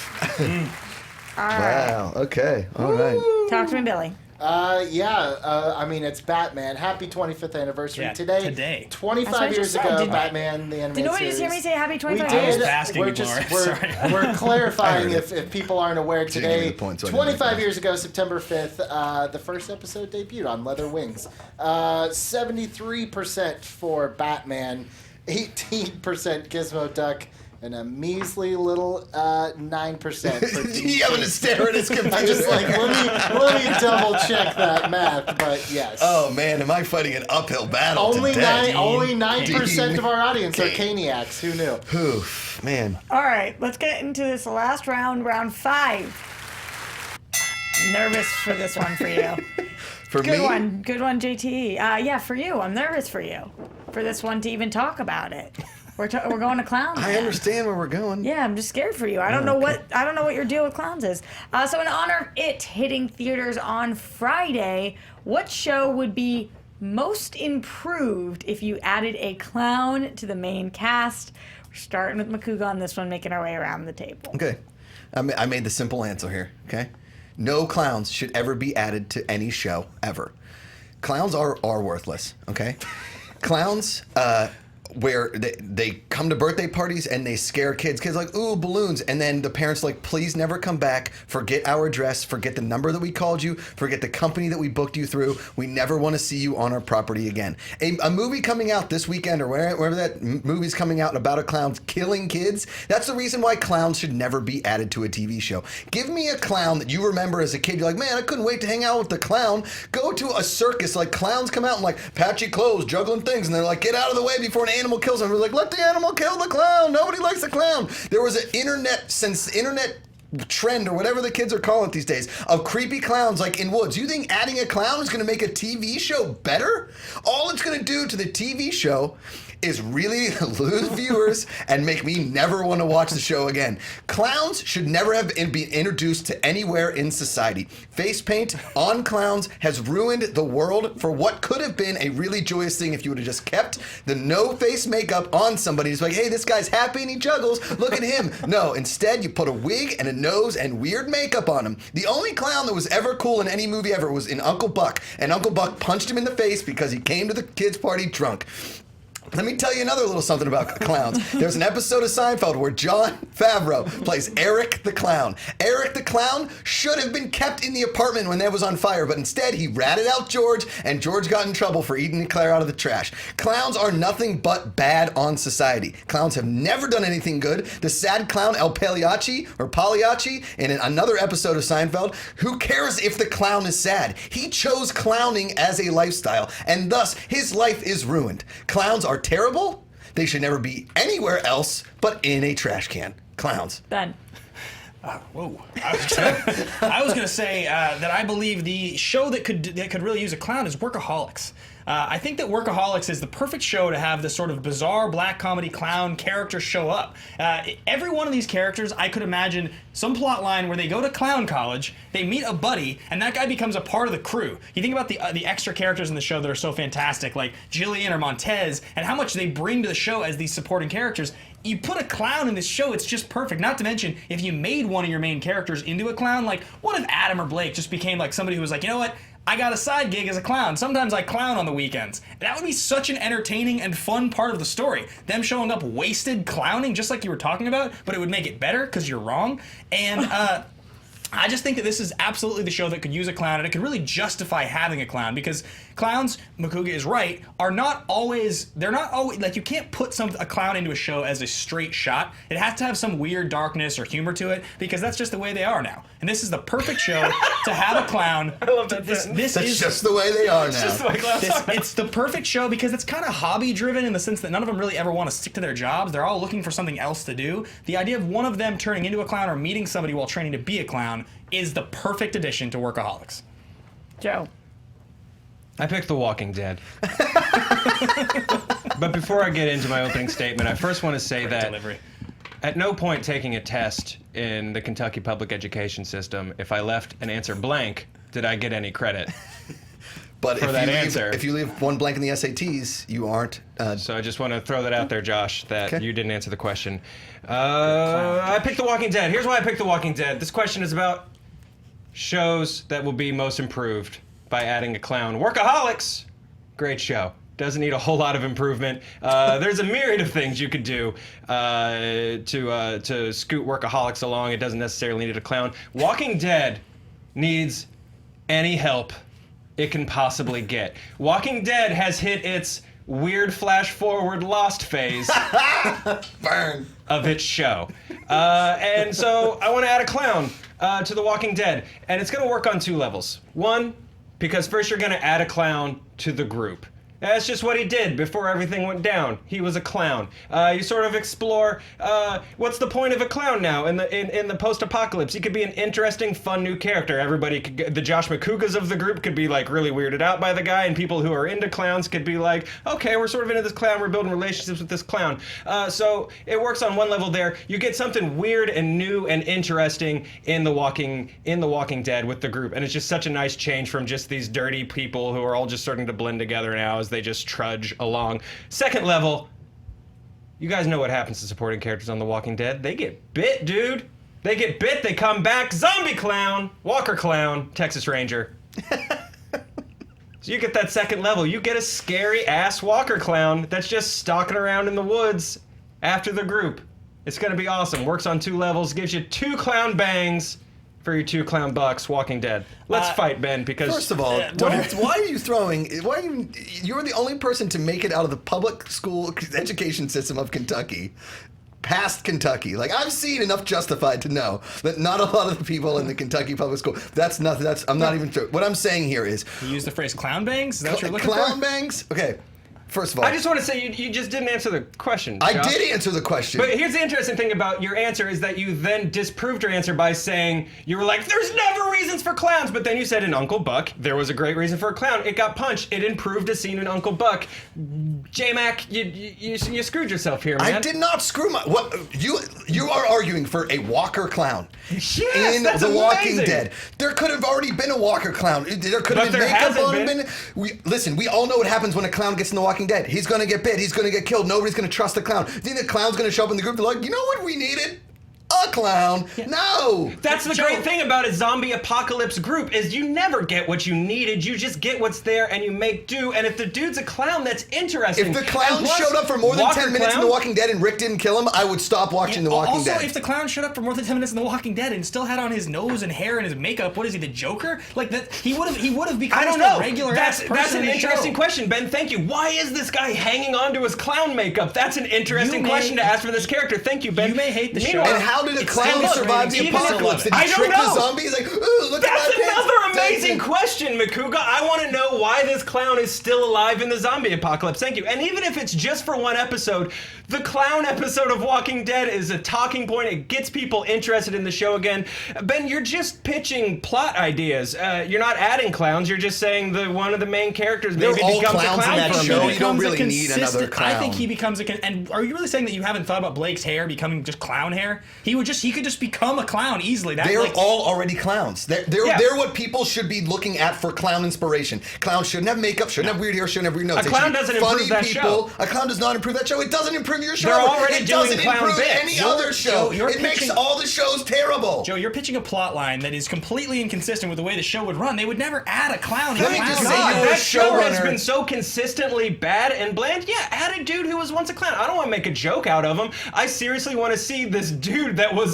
All right. Wow. Okay. All right. Talk to me, Billy. I mean, it's Batman. Happy 25th anniversary Yeah, today. today. 25 That's what I years just said, ago, didn't I? Batman, the animated Did nobody series. just hear me say happy 25 We years? did. asking We're you, just Laura. Sorry. we're clarifying I heard if people aren't aware She didn't give me today. the point, so I didn't make 25 it. years ago, September 5th, the first episode debuted on Leather Wings. 73% for Batman, 18% Gizmo Duck, and a measly little 9% for He having to stare at his computer. I'm just like, let me double check that math, but yes. Oh man, am I fighting an uphill battle Only today? 9% of our audience are Caniacs. Who knew? Oof, man. All right, let's get into this last round, round 5. Nervous for this one for you. For Good me, one, JT. Yeah, for you. I'm nervous for you. For this one to even talk about it. We're going to clowns. I now. understand where we're going. Yeah, I'm just scared for you. I don't know what your deal with clowns is. So in honor of it hitting theaters on Friday, what show would be most improved if you added a clown to the main cast? Starting with Makuga on this one, making our way around the table. Okay. I made the simple answer here, okay? No clowns should ever be added to any show, ever. Clowns are worthless, okay? Clowns, where they come to birthday parties and they scare kids. Kids like, ooh, balloons. And then the parents like, please never come back. Forget our address. Forget the number that we called you. Forget the company that we booked you through. We never want to see you on our property again. A movie coming out this weekend or wherever that movie's coming out about a clown killing kids, that's the reason why clowns should never be added to a TV show. Give me a clown that you remember as a kid. You're like, man, I couldn't wait to hang out with the clown. Go to a circus. Like, clowns come out and like patchy clothes, juggling things. And they're like, get out of the way before an animal kills him. We're like, let the animal kill the clown. Nobody likes the clown. There was an internet trend or whatever the kids are calling it these days of creepy clowns like in woods. You think adding a clown is going to make a TV show better? All it's going to do to the TV show is really lose viewers and make me never want to watch the show again. Clowns should never have been introduced to anywhere in society. Face paint on clowns has ruined the world for what could have been a really joyous thing if you would have just kept the no face makeup on somebody. It's like, hey, this guy's happy and he juggles. Look at him. No, instead you put a wig and a nose and weird makeup on him. The only clown that was ever cool in any movie ever was in Uncle Buck, and Uncle Buck punched him in the face because he came to the kids' party drunk. Let me tell you another little something about clowns. There's an episode of Seinfeld where Jon Favreau plays Eric the Clown. Eric the Clown should have been kept in the apartment when that was on fire, but instead he ratted out George, and George got in trouble for eating Eclair out of the trash. Clowns are nothing but bad on society. Clowns have never done anything good. The sad clown El Pagliacci, or Pagliacci, in another episode of Seinfeld, who cares if the clown is sad? He chose clowning as a lifestyle, and thus his life is ruined. Clowns are terrible. They should never be anywhere else but in a trash can. Clowns. Ben. Whoa! I was gonna say that I believe the show that could really use a clown is Workaholics. I think that Workaholics is the perfect show to have this sort of bizarre black comedy clown character show up. Every one of these characters, I could imagine some plot line where they go to clown college, they meet a buddy, and that guy becomes a part of the crew. You think about the extra characters in the show that are so fantastic, like Jillian or Montez, and how much they bring to the show as these supporting characters. You put a clown in this show, it's just perfect. Not to mention, if you made one of your main characters into a clown, like, what if Adam or Blake just became like somebody who was like, you know what? I got a side gig as a clown. Sometimes I clown on the weekends. That would be such an entertaining and fun part of the story. Them showing up wasted clowning, just like you were talking about, but it would make it better because you're wrong. And I just think that this is absolutely the show that could use a clown, and it could really justify having a clown, because clowns, Makuga is right, they're not always, like, you can't put a clown into a show as a straight shot. It has to have some weird darkness or humor to it, because that's just the way they are now. And this is the perfect show to have a clown. I love that. That's just the way they are now. It's just the way clowns are. It's the perfect show because it's kind of hobby-driven in the sense that none of them really ever want to stick to their jobs. They're all looking for something else to do. The idea of one of them turning into a clown or meeting somebody while training to be a clown is the perfect addition to Workaholics. Joe. I picked The Walking Dead. But before I get into my opening statement, I first want to say that at no point taking a test in the Kentucky public education system, if I left an answer blank, did I get any credit but for that answer. If you leave one blank in the SATs, you aren't. So I just want to throw that out there, Josh, that you didn't answer the question. I picked The Walking Dead. Here's why I picked The Walking Dead. This question is about shows that will be most improved by adding a clown. Workaholics, great show. Doesn't need a whole lot of improvement. There's a myriad of things you could do to scoot Workaholics along. It doesn't necessarily need a clown. Walking Dead needs any help it can possibly get. Walking Dead has hit its weird flash forward Lost phase Burn. of its show. And so I want to add a clown to The Walking Dead. And it's going to work on two levels. One, because first you're going to add a clown to the group. That's just what he did before everything went down. He was a clown. You sort of explore what's the point of a clown now in the post-apocalypse. He could be an interesting, fun new character. Everybody could, the Josh McCougas of the group could be like really weirded out by the guy, and people who are into clowns could be like, okay, we're sort of into this clown. We're building relationships with this clown. So it works on one level there. You get something weird and new and interesting in the Walking Dead with the group, and it's just such a nice change from just these dirty people who are all just starting to blend together now as they just trudge along. Second level, You guys know what happens to supporting characters on The Walking Dead. They get bit, dude. They get bit, they come back. Zombie clown, Walker clown, Texas Ranger. So you get that second level. You get a scary-ass Walker clown that's just stalking around in the woods after the group. It's going to be awesome. Works on 2 levels, gives you 2 clown bangs for your 2 clown bucks. Walking Dead. Let's fight, Ben, because... First of all, why are you throwing... You're the only person to make it out of the public school education system of Kentucky. Past Kentucky. Like, I've seen enough Justified to know that not a lot of the people in the Kentucky public school, that's nothing, I'm not even sure. What I'm saying here is... You use the phrase clown bangs? Is that what you're looking for? Clown bangs? Okay. First of all, I just want to say you just didn't answer the question, Josh. I did answer the question. But here's the interesting thing about your answer is that you then disproved your answer by saying, you were like, there's never reasons for clowns, but then you said in Uncle Buck, there was a great reason for a clown. It got punched. It improved a scene in Uncle Buck. J-Mac, you screwed yourself here, man. I did not screw my... What you are arguing for a Walker clown yes, in that's The Walking amazing. Dead. There could have already been a Walker clown. There could have But been there makeup hasn't on been. him. Listen, we all know what happens when a clown gets in The Walking Dead. He's going to get bit. He's going to get killed. Nobody's going to trust the clown. Think the clown's going to show up in the group? They're like, you know what we needed? A clown. Yeah. No. That's the great thing about a zombie apocalypse group is you never get what you needed. You just get what's there and you make do. And if the dude's a clown, that's interesting. If the clown showed up for more than 10 minutes in The Walking Dead and Rick didn't kill him, I would stop watching The Walking Dead. Also, if the clown showed up for more than 10 minutes in The Walking Dead and still had on his nose and hair and his makeup, what is he, the Joker? Like that, he would have become I don't know. a regular That's person an interesting question, Ben. Thank you. Why is this guy hanging on to his clown makeup? That's an interesting question to ask for this character. Thank you, Ben. You may hate the show. And how did a clown survive the apocalypse? Did he trick the zombies? Like, ooh, look That's at my another pants. amazing question, Makuga. I want to know why this clown is still alive in the zombie apocalypse. Thank you. And even if it's just for one episode, the clown episode of Walking Dead is a talking point. It gets people interested in the show again. Ben, you're just pitching plot ideas. You're not adding clowns. You're just saying one of the main characters maybe all becomes a clowns clown in that for a show. minute. You don't really need another clown. I think he becomes and are you really saying that you haven't thought about Blake's hair becoming just clown hair? He could just become a clown easily. They're all already clowns. They're what people should be looking at for clown inspiration. Clowns shouldn't have makeup, shouldn't have weird hair, shouldn't have weird nose. A clown doesn't improve that show. A clown does not improve that show. It doesn't improve your show. They're already it doing doesn't clown improve bits. any other show. It makes all the shows terrible. Joe, you're pitching a plot line that is completely inconsistent with the way the show would run. They would never add a clown. Let me just say, that show has showrunner. been so consistently bad and bland. Yeah, add a dude who was once a clown. I don't want to make a joke out of him. I seriously want to see this dude that went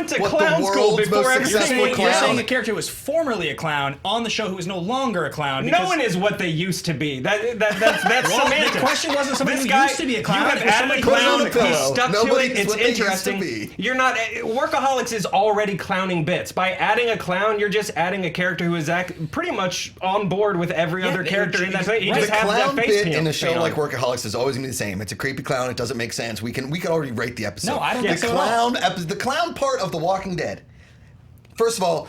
to clown school before everything. You're saying a character who was formerly a clown on the show who is no longer a clown. No one is what they used to be. That's semantics. The question wasn't somebody who guy, used to be a clown. You have added a clown. He stuck Nobody to it. is It's what they used to interesting. be. You're not. Workaholics is already clowning bits. By adding a clown, you're just adding a character who is pretty much on board with every other character in that thing. He just the has clown that face bit in a show paint like on. Workaholics is always gonna be the same. It's a creepy clown. It doesn't make sense. We could already rate the episode. No, I don't think so at all. The clown part of The Walking Dead. First of all,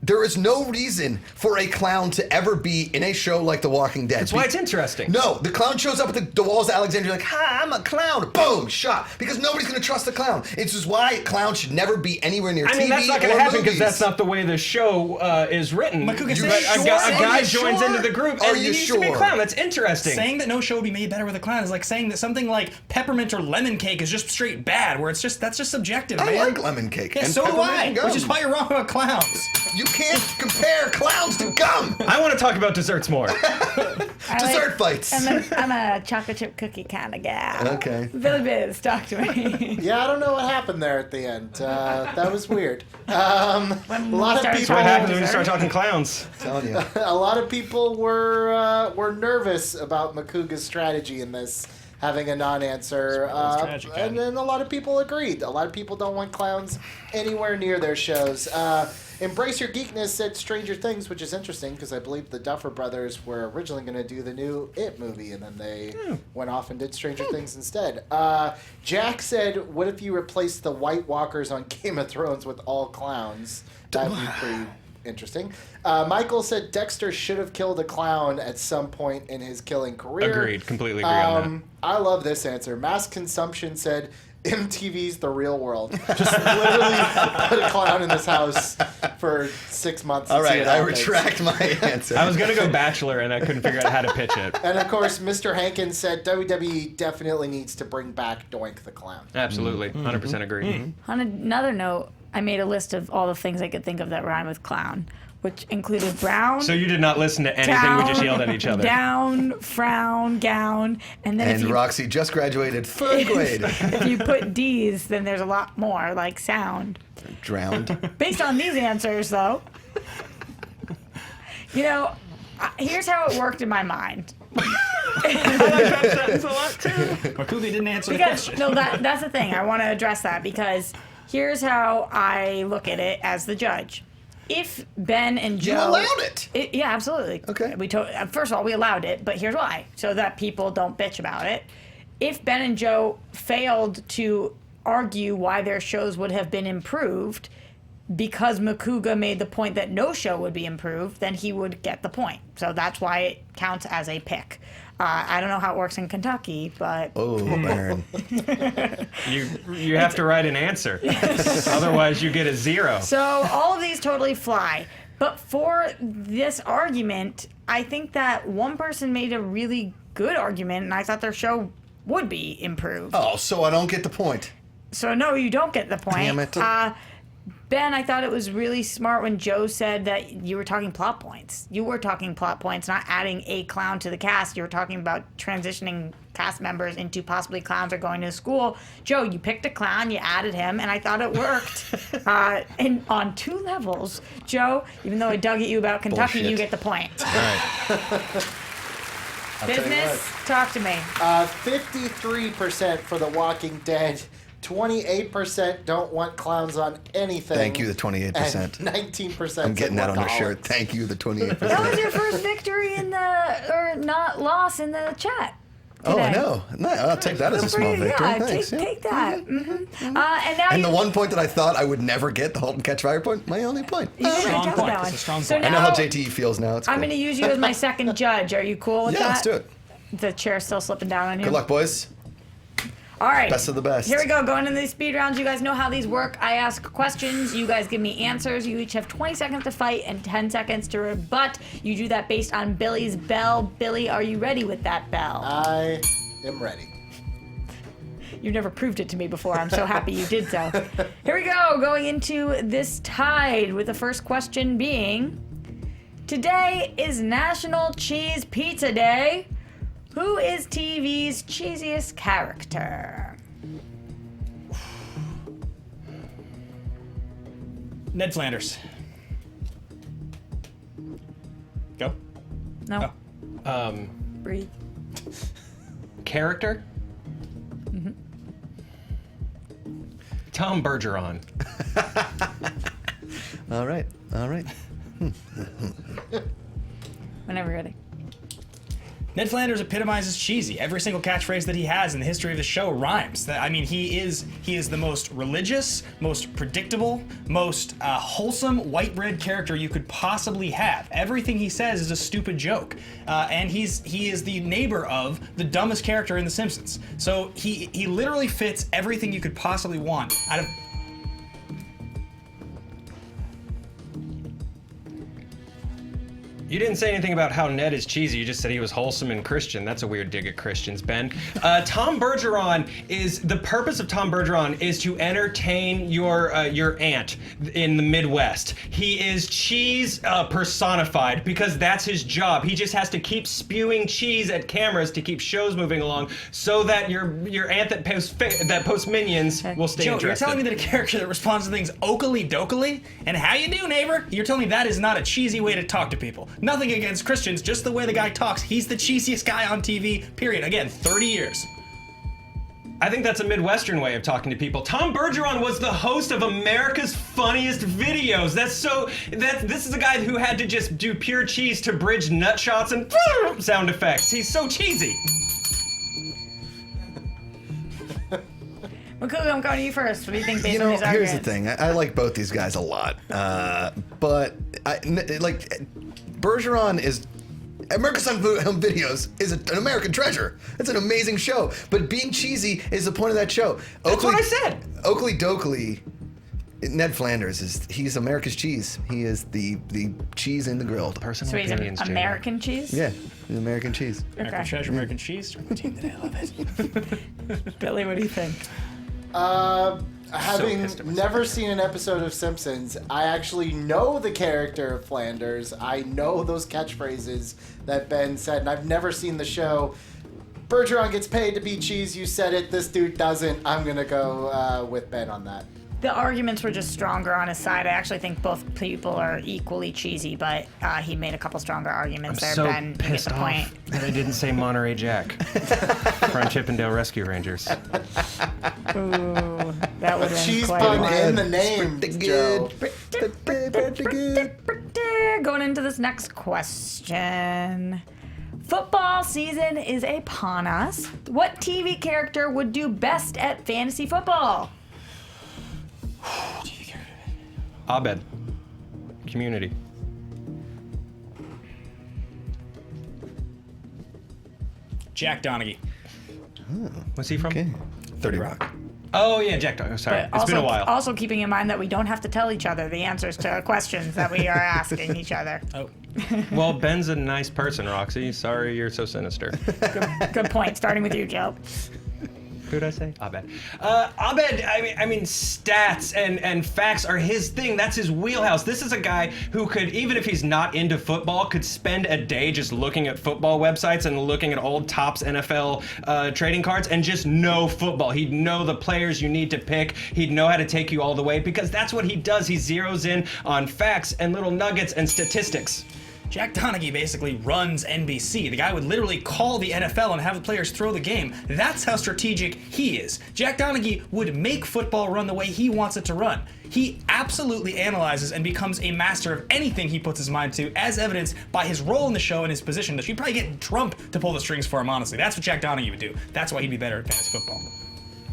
there is no reason for a clown to ever be in a show like The Walking Dead. That's why it's interesting. No, the clown shows up at the walls of Alexandria like, hi, I'm a clown. Boom, shot. Because nobody's going to trust the clown. It's just why clowns should never be anywhere near TV or movies. I mean, that's not going to happen because that's not the way the show is written. Makuga, A guy joins into the group and he needs to be a clown. That's interesting. Saying that no show would be made better with a clown is like saying that something like peppermint or lemon cake is just straight bad, where that's just subjective, I man. like lemon cake. Yeah, and so do peppermint I, and gum. which is why you're wrong about clowns. You can't compare clowns to gum. I want to talk about desserts more. Dessert fights. I'm a chocolate chip cookie kind of gal. Okay. Billy Biz, talk to me. Yeah, I don't know what happened there at the end. That was weird. A lot of people. What happens when you start talking clowns? I'm telling you. A lot of people were nervous about Makuga's strategy in this, having a non-answer, and then a lot of people agreed. A lot of people don't want clowns anywhere near their shows. Embrace Your Geekness said Stranger Things, which is interesting because I believe the Duffer Brothers were originally going to do the new It movie, and then they went off and did Stranger Things instead. Jack said, what if you replaced the White Walkers on Game of Thrones with all clowns? That'd be pretty interesting. Michael said Dexter should have killed a clown at some point in his killing career. Agreed. Completely agree on that. I love this answer. Mass Consumption said MTV's The Real World. Just literally put a clown in this house for 6 months. All right, I retract my answer. I was gonna go Bachelor, and I couldn't figure out how to pitch it. And of course, Mr. Hankins said WWE definitely needs to bring back Doink the Clown. Absolutely, 100% agree. On another note, I made a list of all the things I could think of that rhyme with clown, which included brown. So you did not listen to anything. We just yelled at each other. Down, frown, gown, and then And Roxy just graduated 3rd grade. if you put D's, then there's a lot more, like sound. Drowned. Based on these answers, though, here's how it worked in my mind. Makuga didn't answer the question. No, that's the thing. I want to address that because here's how I look at it as the judge. If Ben and Joe... You allowed it! Yeah, absolutely. Okay. First of all, we allowed it, but here's why. So that people don't bitch about it. If Ben and Joe failed to argue why their shows would have been improved because Makuga made the point that no show would be improved, then he would get the point. So that's why it counts as a pick. I don't know how it works in Kentucky, but... Oh, Aaron. You have to write an answer. Otherwise, you get a 0. So all of these totally fly. But for this argument, I think that one person made a really good argument, and I thought their show would be improved. Oh, so I don't get the point. So no, you don't get the point. Damn it. Ben, I thought it was really smart when Joe said that you were talking plot points. You were talking plot points, not adding a clown to the cast. You were talking about transitioning cast members into possibly clowns or going to school. Joe, you picked a clown, you added him, and I thought it worked. And on 2 levels, Joe, even though I dug at you about Kentucky, Bullshit. you get the point. All right. Business, talk to me. 53% for The Walking Dead. 28% don't want clowns on anything. Thank you, the 28%. And 19%. I'm getting that on a workaholics. shirt. Thank you, the 28%. That was your first victory or not loss in the chat. Oh, I today. know. No, I'll take that as a small victory. Yeah, Thanks. take that. And now And you, the one point that I thought I would never get, the halt and catch fire point, my only point. you didn't Strong tell point. that That's one. a strong So point. I know now how JTE feels now. It's cool. I'm going to use you as my second judge. Are you cool with Yeah, that? let's do it. The chair's still slipping down on you. Good luck, boys. All right. Best of the best. Here we go. Going into these speed rounds. You guys know how these work. I ask questions. You guys give me answers. You each have 20 seconds to fight and 10 seconds to rebut. You do that based on Billy's bell. Billy, are you ready with that bell? I am ready. You've never proved it to me before. I'm so happy you did so. Here we go. Going into this tied with the first question being, today is National Cheese Pizza Day. Who is TV's cheesiest character? Ned Flanders. Go. No. Oh. Breathe. Character? Tom Bergeron. All right. Whenever you're ready. Ned Flanders epitomizes cheesy. Every single catchphrase that he has in the history of the show rhymes. I mean, he is the most religious, most predictable, most wholesome white bread character you could possibly have. Everything he says is a stupid joke, and he is the neighbor of the dumbest character in The Simpsons. So he literally fits everything you could possibly want out of. You didn't say anything about how Ned is cheesy. You just said he was wholesome and Christian. That's a weird dig at Christians, Ben. Tom Bergeron the purpose of Tom Bergeron is to entertain your aunt in the Midwest. He is cheese personified because that's his job. He just has to keep spewing cheese at cameras to keep shows moving along so that your aunt that posts Minions will stay Joe, interested. you're telling me that a character that responds to things okily dokily and how you do, neighbor? You're telling me that is not a cheesy way to talk to people. Nothing against Christians, just the way the guy talks. He's the cheesiest guy on TV, period. Again, 30 years. I think that's a Midwestern way of talking to people. Tom Bergeron was the host of America's Funniest Videos. This is a guy who had to just do pure cheese to bridge nut shots and sound effects. He's so cheesy. Makuga, I'm going to you first. What do you think based on these Here's the arguments? thing. I like both these guys a lot, but Bergeron is. America's Home Videos is an American treasure. It's an amazing show. But being cheesy is the point of that show. That's what I said. Oakley Dokley, Ned Flanders, he's America's cheese. He is the cheese in the grilled. Personal So he's opinions, Jamie. American cheese? Yeah, he's American cheese. American treasure, American cheese. Team today, I love it. Billy, what do you think? Having pissed at myself. never seen an episode of Simpsons, I actually know the character of Flanders. I know those catchphrases that Ben said, and I've never seen the show. Bergeron gets paid to be cheese. You said it. This dude doesn't. I'm going to go with Ben on that. The arguments were just stronger on his side. I actually think both people are equally cheesy, but he made a couple stronger arguments there, So Ben. You get pissed the off point. that I didn't say Monterey Jack. Front Chippendale Rescue Rangers. Ooh, that would have been Cheese quite pun one. in the name, Joe. Pretty good. Going into this next question. Football season is upon us. What TV character would do best at fantasy football? Abed. Community. Jack Donaghy. What's he from? Okay. 30 Rock. Oh, yeah, Jack Dog. Oh, sorry. But It's been a while. Also keeping in mind that we don't have to tell each other the answers to questions that we are asking each other. Oh. Well, Ben's a nice person, Roxy. Sorry you're so sinister. Good point. Starting with you, Joe. Who'd I say? Abed. Abed, I mean, stats and facts are his thing. That's his wheelhouse. This is a guy who could, even if he's not into football, could spend a day just looking at football websites and looking at old Topps NFL trading cards and just know football. He'd know the players you need to pick. He'd know how to take you all the way because that's what he does. He zeroes in on facts and little nuggets and statistics. Jack Donaghy basically runs NBC. The guy would literally call the NFL and have the players throw the game. That's how strategic he is. Jack Donaghy would make football run the way he wants it to run. He absolutely analyzes and becomes a master of anything he puts his mind to, as evidenced by his role in the show and his position. That you'd probably get Trump to pull the strings for him, honestly. That's what Jack Donaghy would do. That's why he'd be better at fantasy football.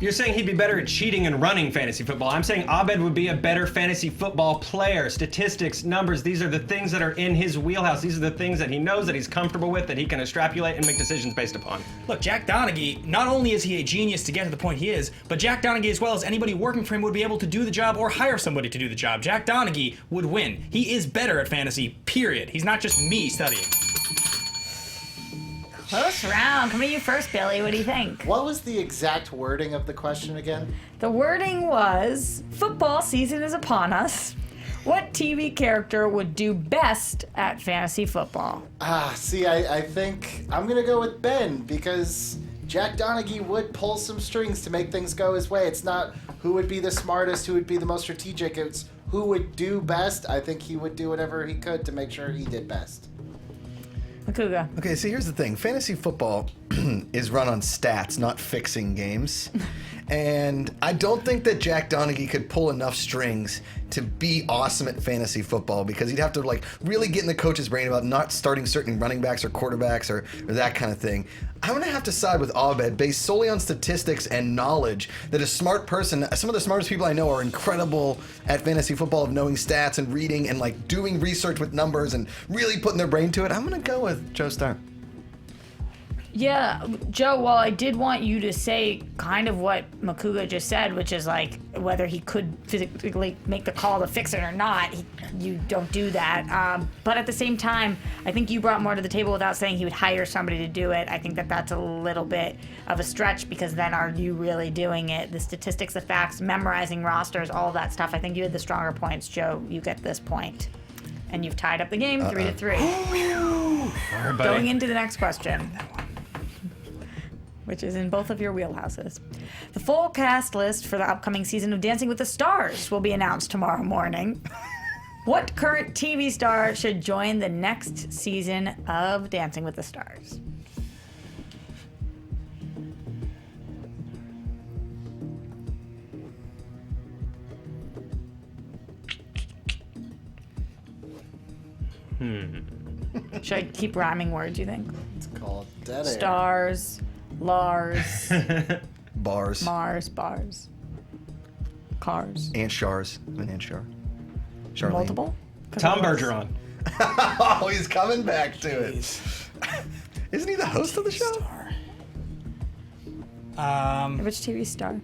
You're saying he'd be better at cheating and running fantasy football. I'm saying Abed would be a better fantasy football player. Statistics, numbers, these are the things that are in his wheelhouse. These are the things that he knows, that he's comfortable with, that he can extrapolate and make decisions based upon. Look, Jack Donaghy, not only is he a genius to get to the point he is, but Jack Donaghy, as well as anybody working for him, would be able to do the job or hire somebody to do the job. Jack Donaghy would win. He is better at fantasy, period. He's not just me studying. Close round. Coming to you first, Billy. What do you think? What was the exact wording of the question again? The wording was, football season is upon us. What TV character would do best at fantasy football? See, I think I'm going to go with Ben because Jack Donaghy would pull some strings to make things go his way. It's not who would be the smartest, who would be the most strategic. It's who would do best. I think he would do whatever he could to make sure he did best. Makuga. Okay, so here's the thing. Fantasy football is run on stats, not fixing games. And I don't think that Jack Donaghy could pull enough strings to be awesome at fantasy football because he'd have to like really get in the coach's brain about not starting certain running backs or quarterbacks or that kind of thing. I'm going to have to side with Abed based solely on statistics and knowledge that a smart person, some of the smartest people I know are incredible at fantasy football of knowing stats and reading and like doing research with numbers and really putting their brain to it. I'm going to go with Joe Starr. Yeah, Joe, well, I did want you to say kind of what Makuga just said, which is like whether he could physically make the call to fix it or not. You don't do that. But at the same time, I think you brought more to the table without saying he would hire somebody to do it. I think that that's a little bit of a stretch because then are you really doing it? The statistics, the facts, memorizing rosters, all of that stuff. I think you had the stronger points, Joe. You get this point. And you've tied up the game 3-3. Going into the next question, which is in both of your wheelhouses. The full cast list for the upcoming season of Dancing with the Stars will be announced tomorrow morning. What current TV star should join the next season of Dancing with the Stars? Should I keep rhyming words, you think? It's called Dead Air. Stars, Lars, Bars. Mars, bars, cars. Aunt Shars. An Aunt Shar. Charlene. Multiple? Tom Bergeron. Oh, he's coming back to it. Isn't he the host of the show? Which TV star?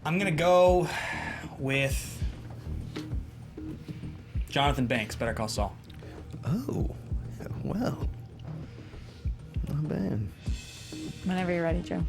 I'm gonna go with Jonathan Banks, Better Call Saul. Oh, well. Not bad. Whenever you're ready, Joe.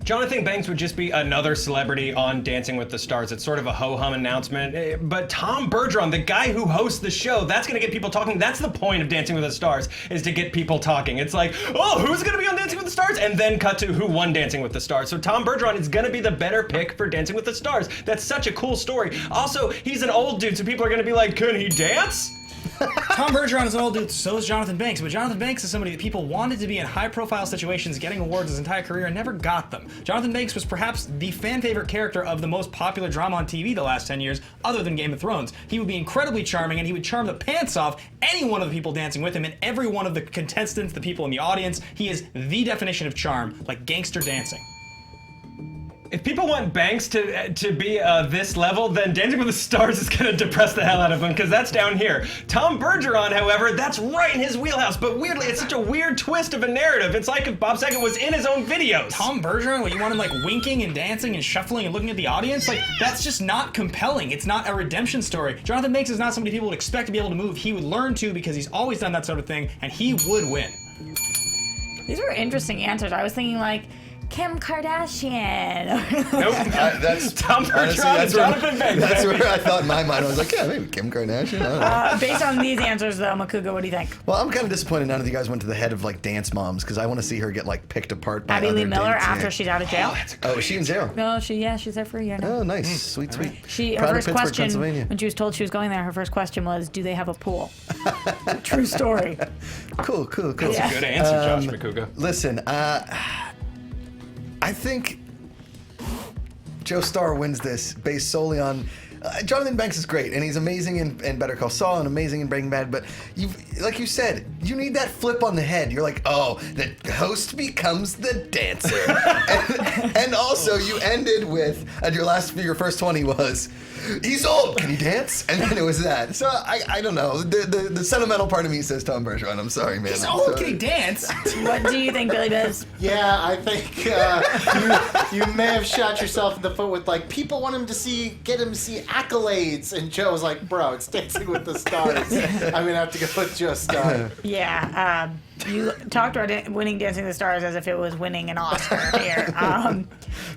Jonathan Banks would just be another celebrity on Dancing with the Stars. It's sort of a ho-hum announcement. But Tom Bergeron, the guy who hosts the show, that's going to get people talking. That's the point of Dancing with the Stars, is to get people talking. It's like, oh, who's going to be on Dancing with the Stars? And then cut to who won Dancing with the Stars. So Tom Bergeron is going to be the better pick for Dancing with the Stars. That's such a cool story. Also, he's an old dude, so people are going to be like, can he dance? Tom Bergeron is an old dude, so is Jonathan Banks, but Jonathan Banks is somebody that people wanted to be in high-profile situations, getting awards his entire career, and never got them. Jonathan Banks was perhaps the fan-favorite character of the most popular drama on TV the last 10 years, other than Game of Thrones. He would be incredibly charming, and he would charm the pants off any one of the people dancing with him, and every one of the contestants, the people in the audience. He is the definition of charm, like gangster dancing. If people want Banks to be this level, then Dancing with the Stars is going to depress the hell out of him, because that's down here. Tom Bergeron, however, that's right in his wheelhouse, but weirdly, it's such a weird twist of a narrative. It's like if Bob Saget was in his own videos. Tom Bergeron, what, you want him like winking and dancing and shuffling and looking at the audience? Like, that's just not compelling. It's not a redemption story. Jonathan Banks is not somebody people would expect to be able to move. He would learn to, because he's always done that sort of thing, and he would win. These were interesting answers. I was thinking like Kim Kardashian. Nope. That's Tom Bergeron and Jonathan Banks. That's where I thought in my mind. I was like, yeah, maybe Kim Kardashian. I don't know. Based on these answers, though, Makuga, what do you think? Well, I'm kind of disappointed none of you guys went to the head of like Dance Moms, because I want to see her get like picked apart by Abby other Lee Miller dancing. after she's out of jail. Oh, is she in jail? No, she's there for a year now. Oh, nice. Sweet. Her Proud first of Pittsburgh, question Pennsylvania. when she was told she was going there, her first question was, "Do they have a pool?" True story. Cool. Yeah. Good answer, Josh McCouga. Listen, I think Joe Starr wins this based solely on. Jonathan Banks is great, and he's amazing in Better Call Saul and amazing in Breaking Bad, but like you said, you need that flip on the head. You're like, oh, the host becomes the dancer. and also, you ended with, your first 20 was, he's old, can he dance? And then it was that. So I don't know. The sentimental part of me says Tom Bergeron. I'm sorry, man. He's old, can he dance? What do you think, Billy Biz? Yeah, I think you may have shot yourself in the foot with like people want him to get him to see accolades, and Joe was like, "Bro, it's Dancing with the Stars." I'm gonna have to go with Joe Starr. Yeah, you talked about winning Dancing with the Stars as if it was winning an Oscar here.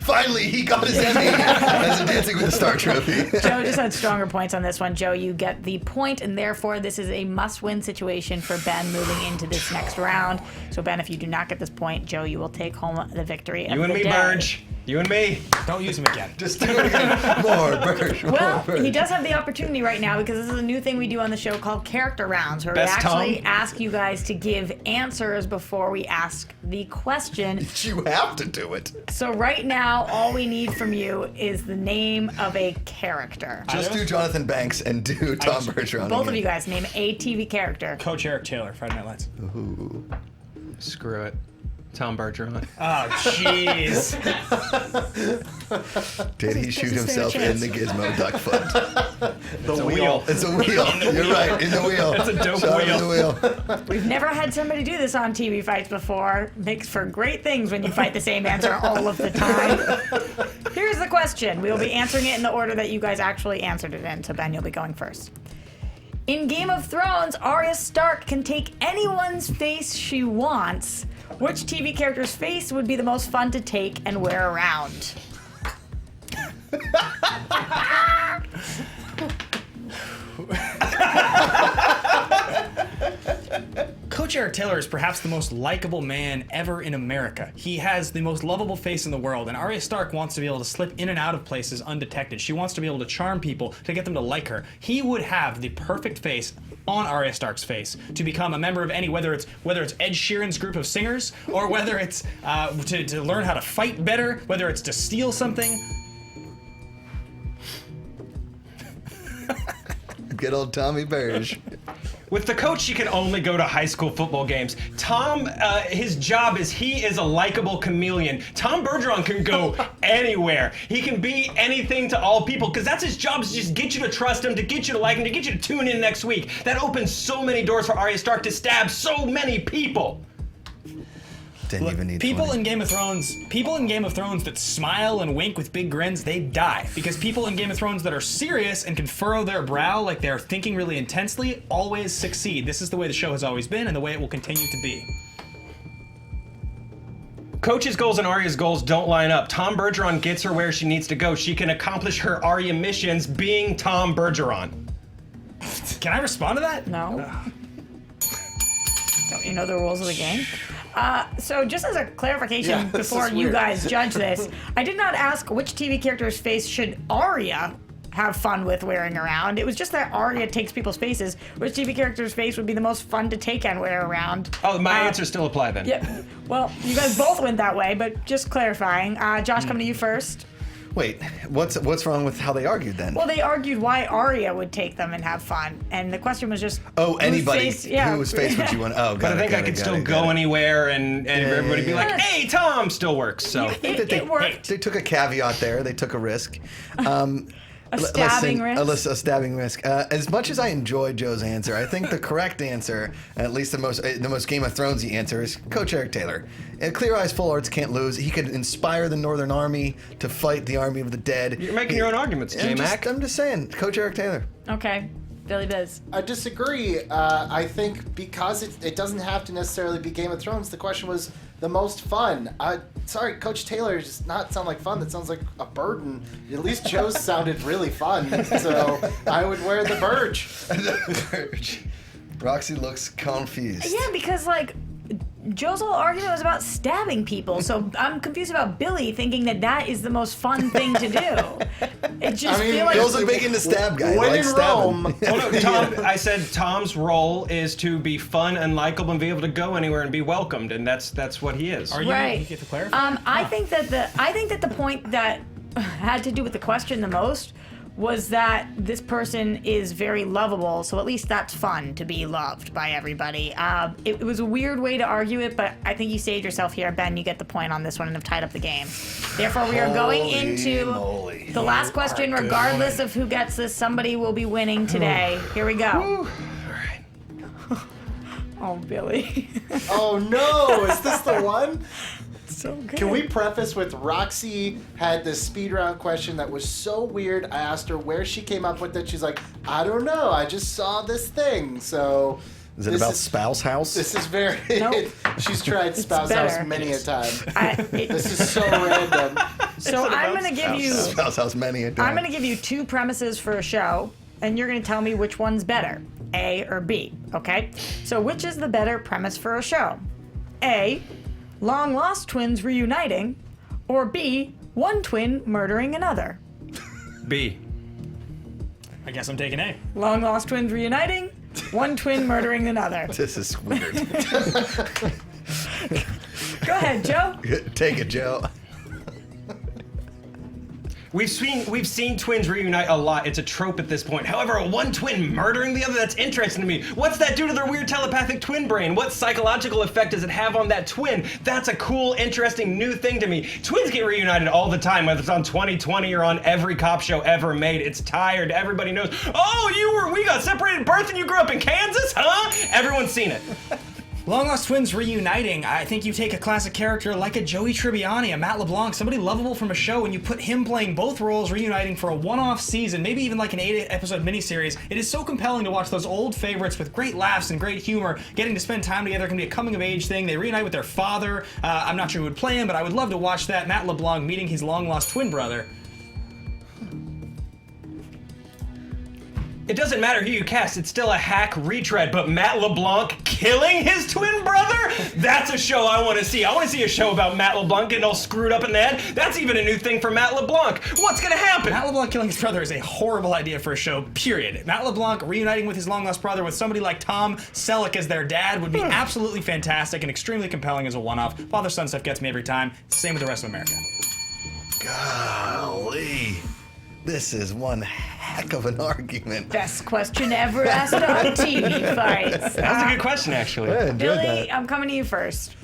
Finally, he got his Emmy as a Dancing with the Star trophy. Joe just had stronger points on this one. Joe, you get the point, and therefore this is a must-win situation for Ben moving into this next round. So Ben, if you do not get this point, Joe, you will take home the victory. You and me, Burge. You and me. Don't use him again. Just do it again. More, Burge. Well, he does have the opportunity right now, because this is a new thing we do on the show called character rounds, where Best we actually Tom? ask you guys to give answers before we ask the question. You have to do it. So right now, all we need from you is the name of a character. Just do Jonathan Banks and do Tom Bergeron. Both of you guys name a TV character. Coach Eric Taylor, Friday Night Lights. Ooh. Screw it. Tom Bergeron. Oh, jeez. Did he shoot himself in the Gizmo duck foot? It's a wheel. It's a wheel. You're right. In the wheel. That's a dope Shot wheel. in the wheel. We've never had somebody do this on TV fights before. Makes for great things when you fight the same answer all of the time. Here's the question. We'll be answering it in the order that you guys actually answered it in. So Ben, you'll be going first. In Game of Thrones, Arya Stark can take anyone's face she wants. Which TV character's face would be the most fun to take and wear around? Coach Eric Taylor is perhaps the most likable man ever in America. He has the most lovable face in the world, and Arya Stark wants to be able to slip in and out of places undetected. She wants to be able to charm people, to get them to like her. He would have the perfect face on Arya Stark's face to become a member of any, whether it's Ed Sheeran's group of singers, or whether it's to learn how to fight better, whether it's to steal something. Good old Tommy Burge. With the coach, she can only go to high school football games. Tom, his job is he is a likable chameleon. Tom Bergeron can go anywhere. He can be anything to all people because that's his job, is just get you to trust him, to get you to like him, to get you to tune in next week. That opens so many doors for Arya Stark to stab so many people. Didn't even need people 20. in Game of Thrones that smile and wink with big grins, they die. Because people in Game of Thrones that are serious and can furrow their brow like they're thinking really intensely always succeed. This is the way the show has always been and the way it will continue to be. Coach's goals and Arya's goals don't line up. Tom Bergeron gets her where she needs to go. She can accomplish her Arya missions being Tom Bergeron. Can I respond to that? No. Don't you know the rules of the game? So just as a clarification before you guys judge this, I did not ask which TV character's face should Arya have fun with wearing around. It was just that Arya takes people's faces. Which TV character's face would be the most fun to take and wear around? Oh, my answers still apply then. Yeah. Well, you guys both went that way, but just clarifying. Josh, coming to you first. Wait, what's wrong with how they argued then? Well, they argued why Arya would take them and have fun, and the question was just anybody whose face would you want? Oh, But I think I could still go anywhere and everybody be like, hey, Tom, still works. So It worked. They took a caveat there. They took a risk. A stabbing risk. A stabbing risk. As much as I enjoyed Joe's answer, I think the correct answer, at least the most Game of Thronesy answer, is Coach Eric Taylor. Clear Eyes, Full Hearts can't lose. He could inspire the Northern Army to fight the Army of the Dead. You're making your own arguments, J-Mac. I'm just saying, Coach Eric Taylor. Okay. Billy Biz. I disagree. I think because it doesn't have to necessarily be Game of Thrones, the question was the most fun. Sorry, Coach Taylor does not sound like fun. That sounds like a burden. At least Joe's sounded really fun. So I would wear the Burge. The Burge. Roxy looks confused. Yeah, because Joe's whole argument was about stabbing people, so I'm confused about Billy thinking that is the most fun thing to do. It just feel like Bill's a big into stab guy. When Like in stabbing. Rome. Well, no, Tom, I said Tom's role is to be fun and likable and be able to go anywhere and be welcomed, and that's what he is. Are you? Right. You get to clarify? I think that the point that had to do with the question the most was that this person is very lovable, so at least that's fun to be loved by everybody. It was a weird way to argue it, but I think you saved yourself here. Ben, you get the point on this one and have tied up the game. Therefore, we are going into the last question. Regardless of who gets this, somebody will be winning today. Here we go. All right. Oh, Billy. Oh no, is this the one? So good. Can we preface with Roxy had this speed round question that was so weird. I asked her where she came up with it. She's like, I don't know. I just saw this thing. So Is it about Spouse House? This is very. Nope. She's tried Spouse better. House many a time. This is so random. So I'm gonna give you. Spouse House many a time. I'm gonna give you two premises for a show, and you're gonna tell me which one's better, A or B. Okay? So which is the better premise for a show? A, long lost twins reuniting, or B, one twin murdering another. B. I guess I'm taking A. Long lost twins reuniting, one twin murdering another. This is weird. Go ahead, Joe. Take it, Joe. We've seen twins reunite a lot. It's a trope at this point. However, one twin murdering the other, that's interesting to me. What's that do to their weird telepathic twin brain? What psychological effect does it have on that twin? That's a cool, interesting new thing to me. Twins get reunited all the time, whether it's on 2020 or on every cop show ever made. It's tired. Everybody knows, oh, we got separated at birth and you grew up in Kansas, huh? Everyone's seen it. Long Lost Twins reuniting, I think you take a classic character like a Joey Tribbiani, a Matt LeBlanc, somebody lovable from a show, and you put him playing both roles, reuniting for a one-off season, maybe even like an 8-episode miniseries. It is so compelling to watch those old favorites with great laughs and great humor, getting to spend time together. It can be a coming-of-age thing. They reunite with their father. I'm not sure who would play him, but I would love to watch that. Matt LeBlanc meeting his long-lost twin brother. It doesn't matter who you cast, it's still a hack retread, but Matt LeBlanc killing his twin brother? That's a show I want to see. I want to see a show about Matt LeBlanc getting all screwed up in the head. That's even a new thing for Matt LeBlanc. What's going to happen? Matt LeBlanc killing his brother is a horrible idea for a show, period. Matt LeBlanc reuniting with his long-lost brother with somebody like Tom Selleck as their dad would be absolutely fantastic and extremely compelling as a one-off. Father-son stuff gets me every time. Same with the rest of America. Golly. This is one heck of an argument. Best question ever asked on TV Fights. That was a good question, actually. Yeah, enjoyed Billy, that. I'm coming to you first.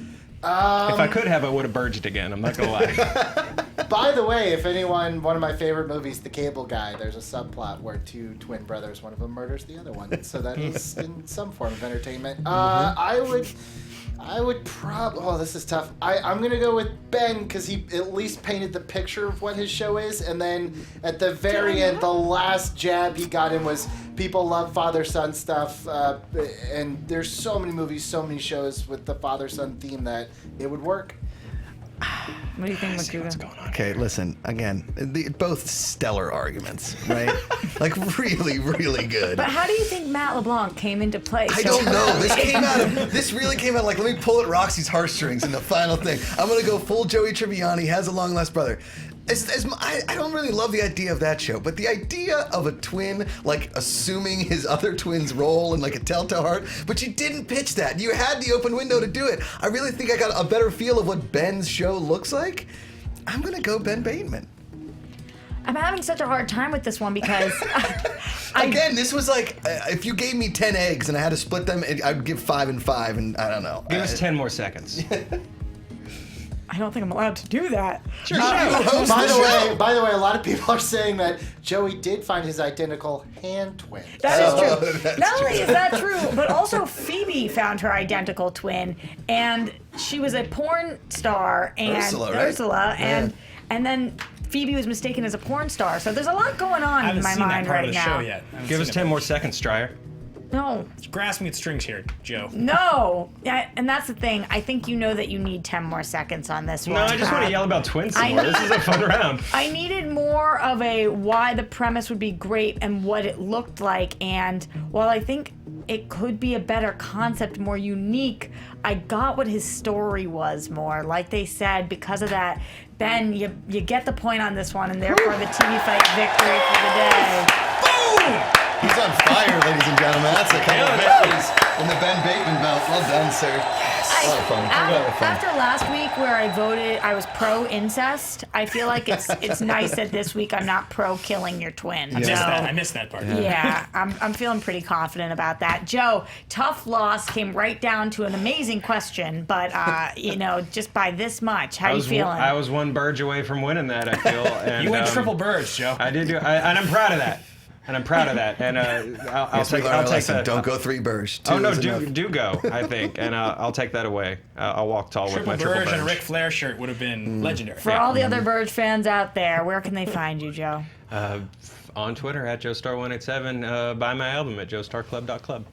If I could have, I would have burged again. I'm not gonna lie. By the way, if anyone, one of my favorite movies, The Cable Guy, there's a subplot where two twin brothers, one of them murders the other one. So that is in some form of entertainment. I would probably, oh, this is tough. I'm going to go with Ben because he at least painted the picture of what his show is. And then at the very end, the last jab he got in was people love father-son stuff. And there's so many movies, so many shows with the father-son theme that it would work. What do you think, Makuga? Okay, listen, again, both stellar arguments, right? Like, really, really good. But how do you think Matt LeBlanc came into play? I don't know. This really came out like, let me pull at Roxy's heartstrings in the final thing. I'm going to go full Joey Tribbiani, has a long lost brother. I don't really love the idea of that show, but the idea of a twin, like, assuming his other twin's role in, like, a Telltale Heart, but you didn't pitch that. You had the open window to do it. I really think I got a better feel of what Ben's show looks like. I'm going to go Ben Bateman. I'm having such a hard time with this one because... Again, this was like, if you gave me 10 eggs and I had to split them, I'd give 5 and 5, and I don't know. Give us 10 more seconds. I don't think I'm allowed to do that. Sure. By the way, a lot of people are saying that Joey did find his identical hand twin. That is true. That's Not only is that true, but also Phoebe found her identical twin, and she was a porn star, and Ursula, right? and then Phoebe was mistaken as a porn star. So there's a lot going on in my mind right now. Give us 10 more seconds, Striar. No. Grasping at strings here, Joe. No. Yeah, and that's the thing. I think you know that you need 10 more seconds on this one. No, I just want to yell about twins some more. This is a fun round. I needed more of a why the premise would be great and what it looked like. And while I think it could be a better concept, more unique, I got what his story was more. Like they said, because of that, Ben, you get the point on this one, and therefore the TV Fight victory for the day. Boom! He's on fire, ladies and gentlemen. That's a couple of victories in the Ben Bateman belt. Well done, sir. Yes. A lot of fun. After last week where I voted, I was pro-incest, I feel like it's nice that this week I'm not pro-killing your twin. I missed that part. Yeah, I'm feeling pretty confident about that. Joe, tough loss, came right down to an amazing question, but, just by this much. How are you feeling? I was one burge away from winning that, I feel. And, You went triple burge, Joe. I did, and I'm proud of that. And I'll take that. Don't go 3 burrs. Oh no, do go. I think, and I'll take that away. I'll walk tall with my triple burge. burge. And a Ric Flair shirt would have been legendary. For all the other Burge fans out there, where can they find you, Joe? On Twitter at JoeStar187. Buy my album at JoeStarClub.club.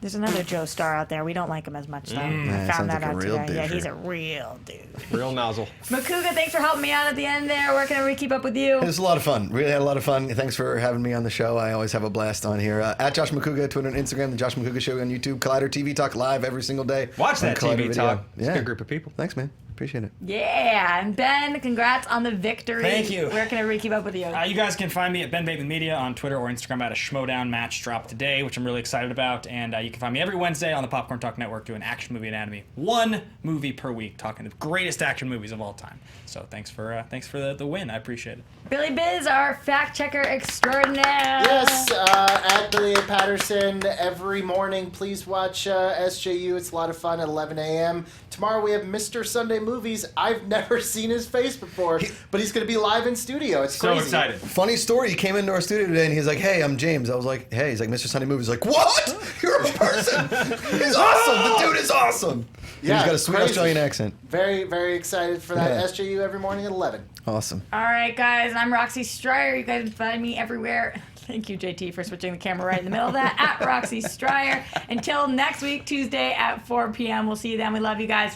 There's another Joe Star out there. We don't like him as much, though. I found that out today. Yeah, he's a real dude. Real nozzle. Makuga, thanks for helping me out at the end there. Where can everybody keep up with you? It was a lot of fun. Really had a lot of fun. Thanks for having me on the show. I always have a blast on here. At Josh Makuga, Twitter and Instagram. The Josh Makuga Show on YouTube. Collider TV Talk live every single day. Watch that TV Talk. It's a good group of people. Thanks, man. Appreciate it. Yeah, and Ben, congrats on the victory. Thank you. Where can everybody keep up with you? You guys can find me at Ben Bateman Media on Twitter or Instagram. I had a Schmodown match drop today, which I'm really excited about. And you can find me every Wednesday on the Popcorn Talk Network doing Action Movie Anatomy. 1 movie per week, talking the greatest action movies of all time. So thanks for the win. I appreciate it. Billy Biz, our fact checker extraordinaire. Yes, at Billy A. Patterson every morning. Please watch SJU. It's a lot of fun at 11 a.m. Tomorrow we have Mr. Sunday Movies. I've never seen his face before, but he's going to be live in studio. It's so crazy. excited. Funny story. He came into our studio today and he's like, "Hey, I'm James." I was like, "Hey." He's like, "Mr. Sunday Movies." Like, "What? You're a person." He's awesome. The dude is awesome. Yeah, he's got a sweet crazy. Australian accent. Very, very excited for that. Yeah. SJU every morning at 11. Awesome. All right, guys, I'm Roxy Striar. You guys can find me everywhere. Thank you, JT, for switching the camera right in the middle of that. At Roxy Striar. Until next week, Tuesday at 4 p.m. We'll see you then. We love you guys.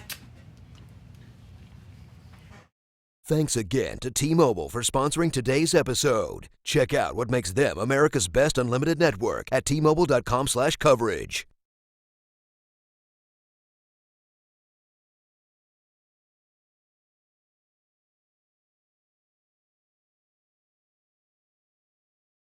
Thanks again to T-Mobile for sponsoring today's episode. Check out what makes them America's best unlimited network at T-Mobile.com/coverage.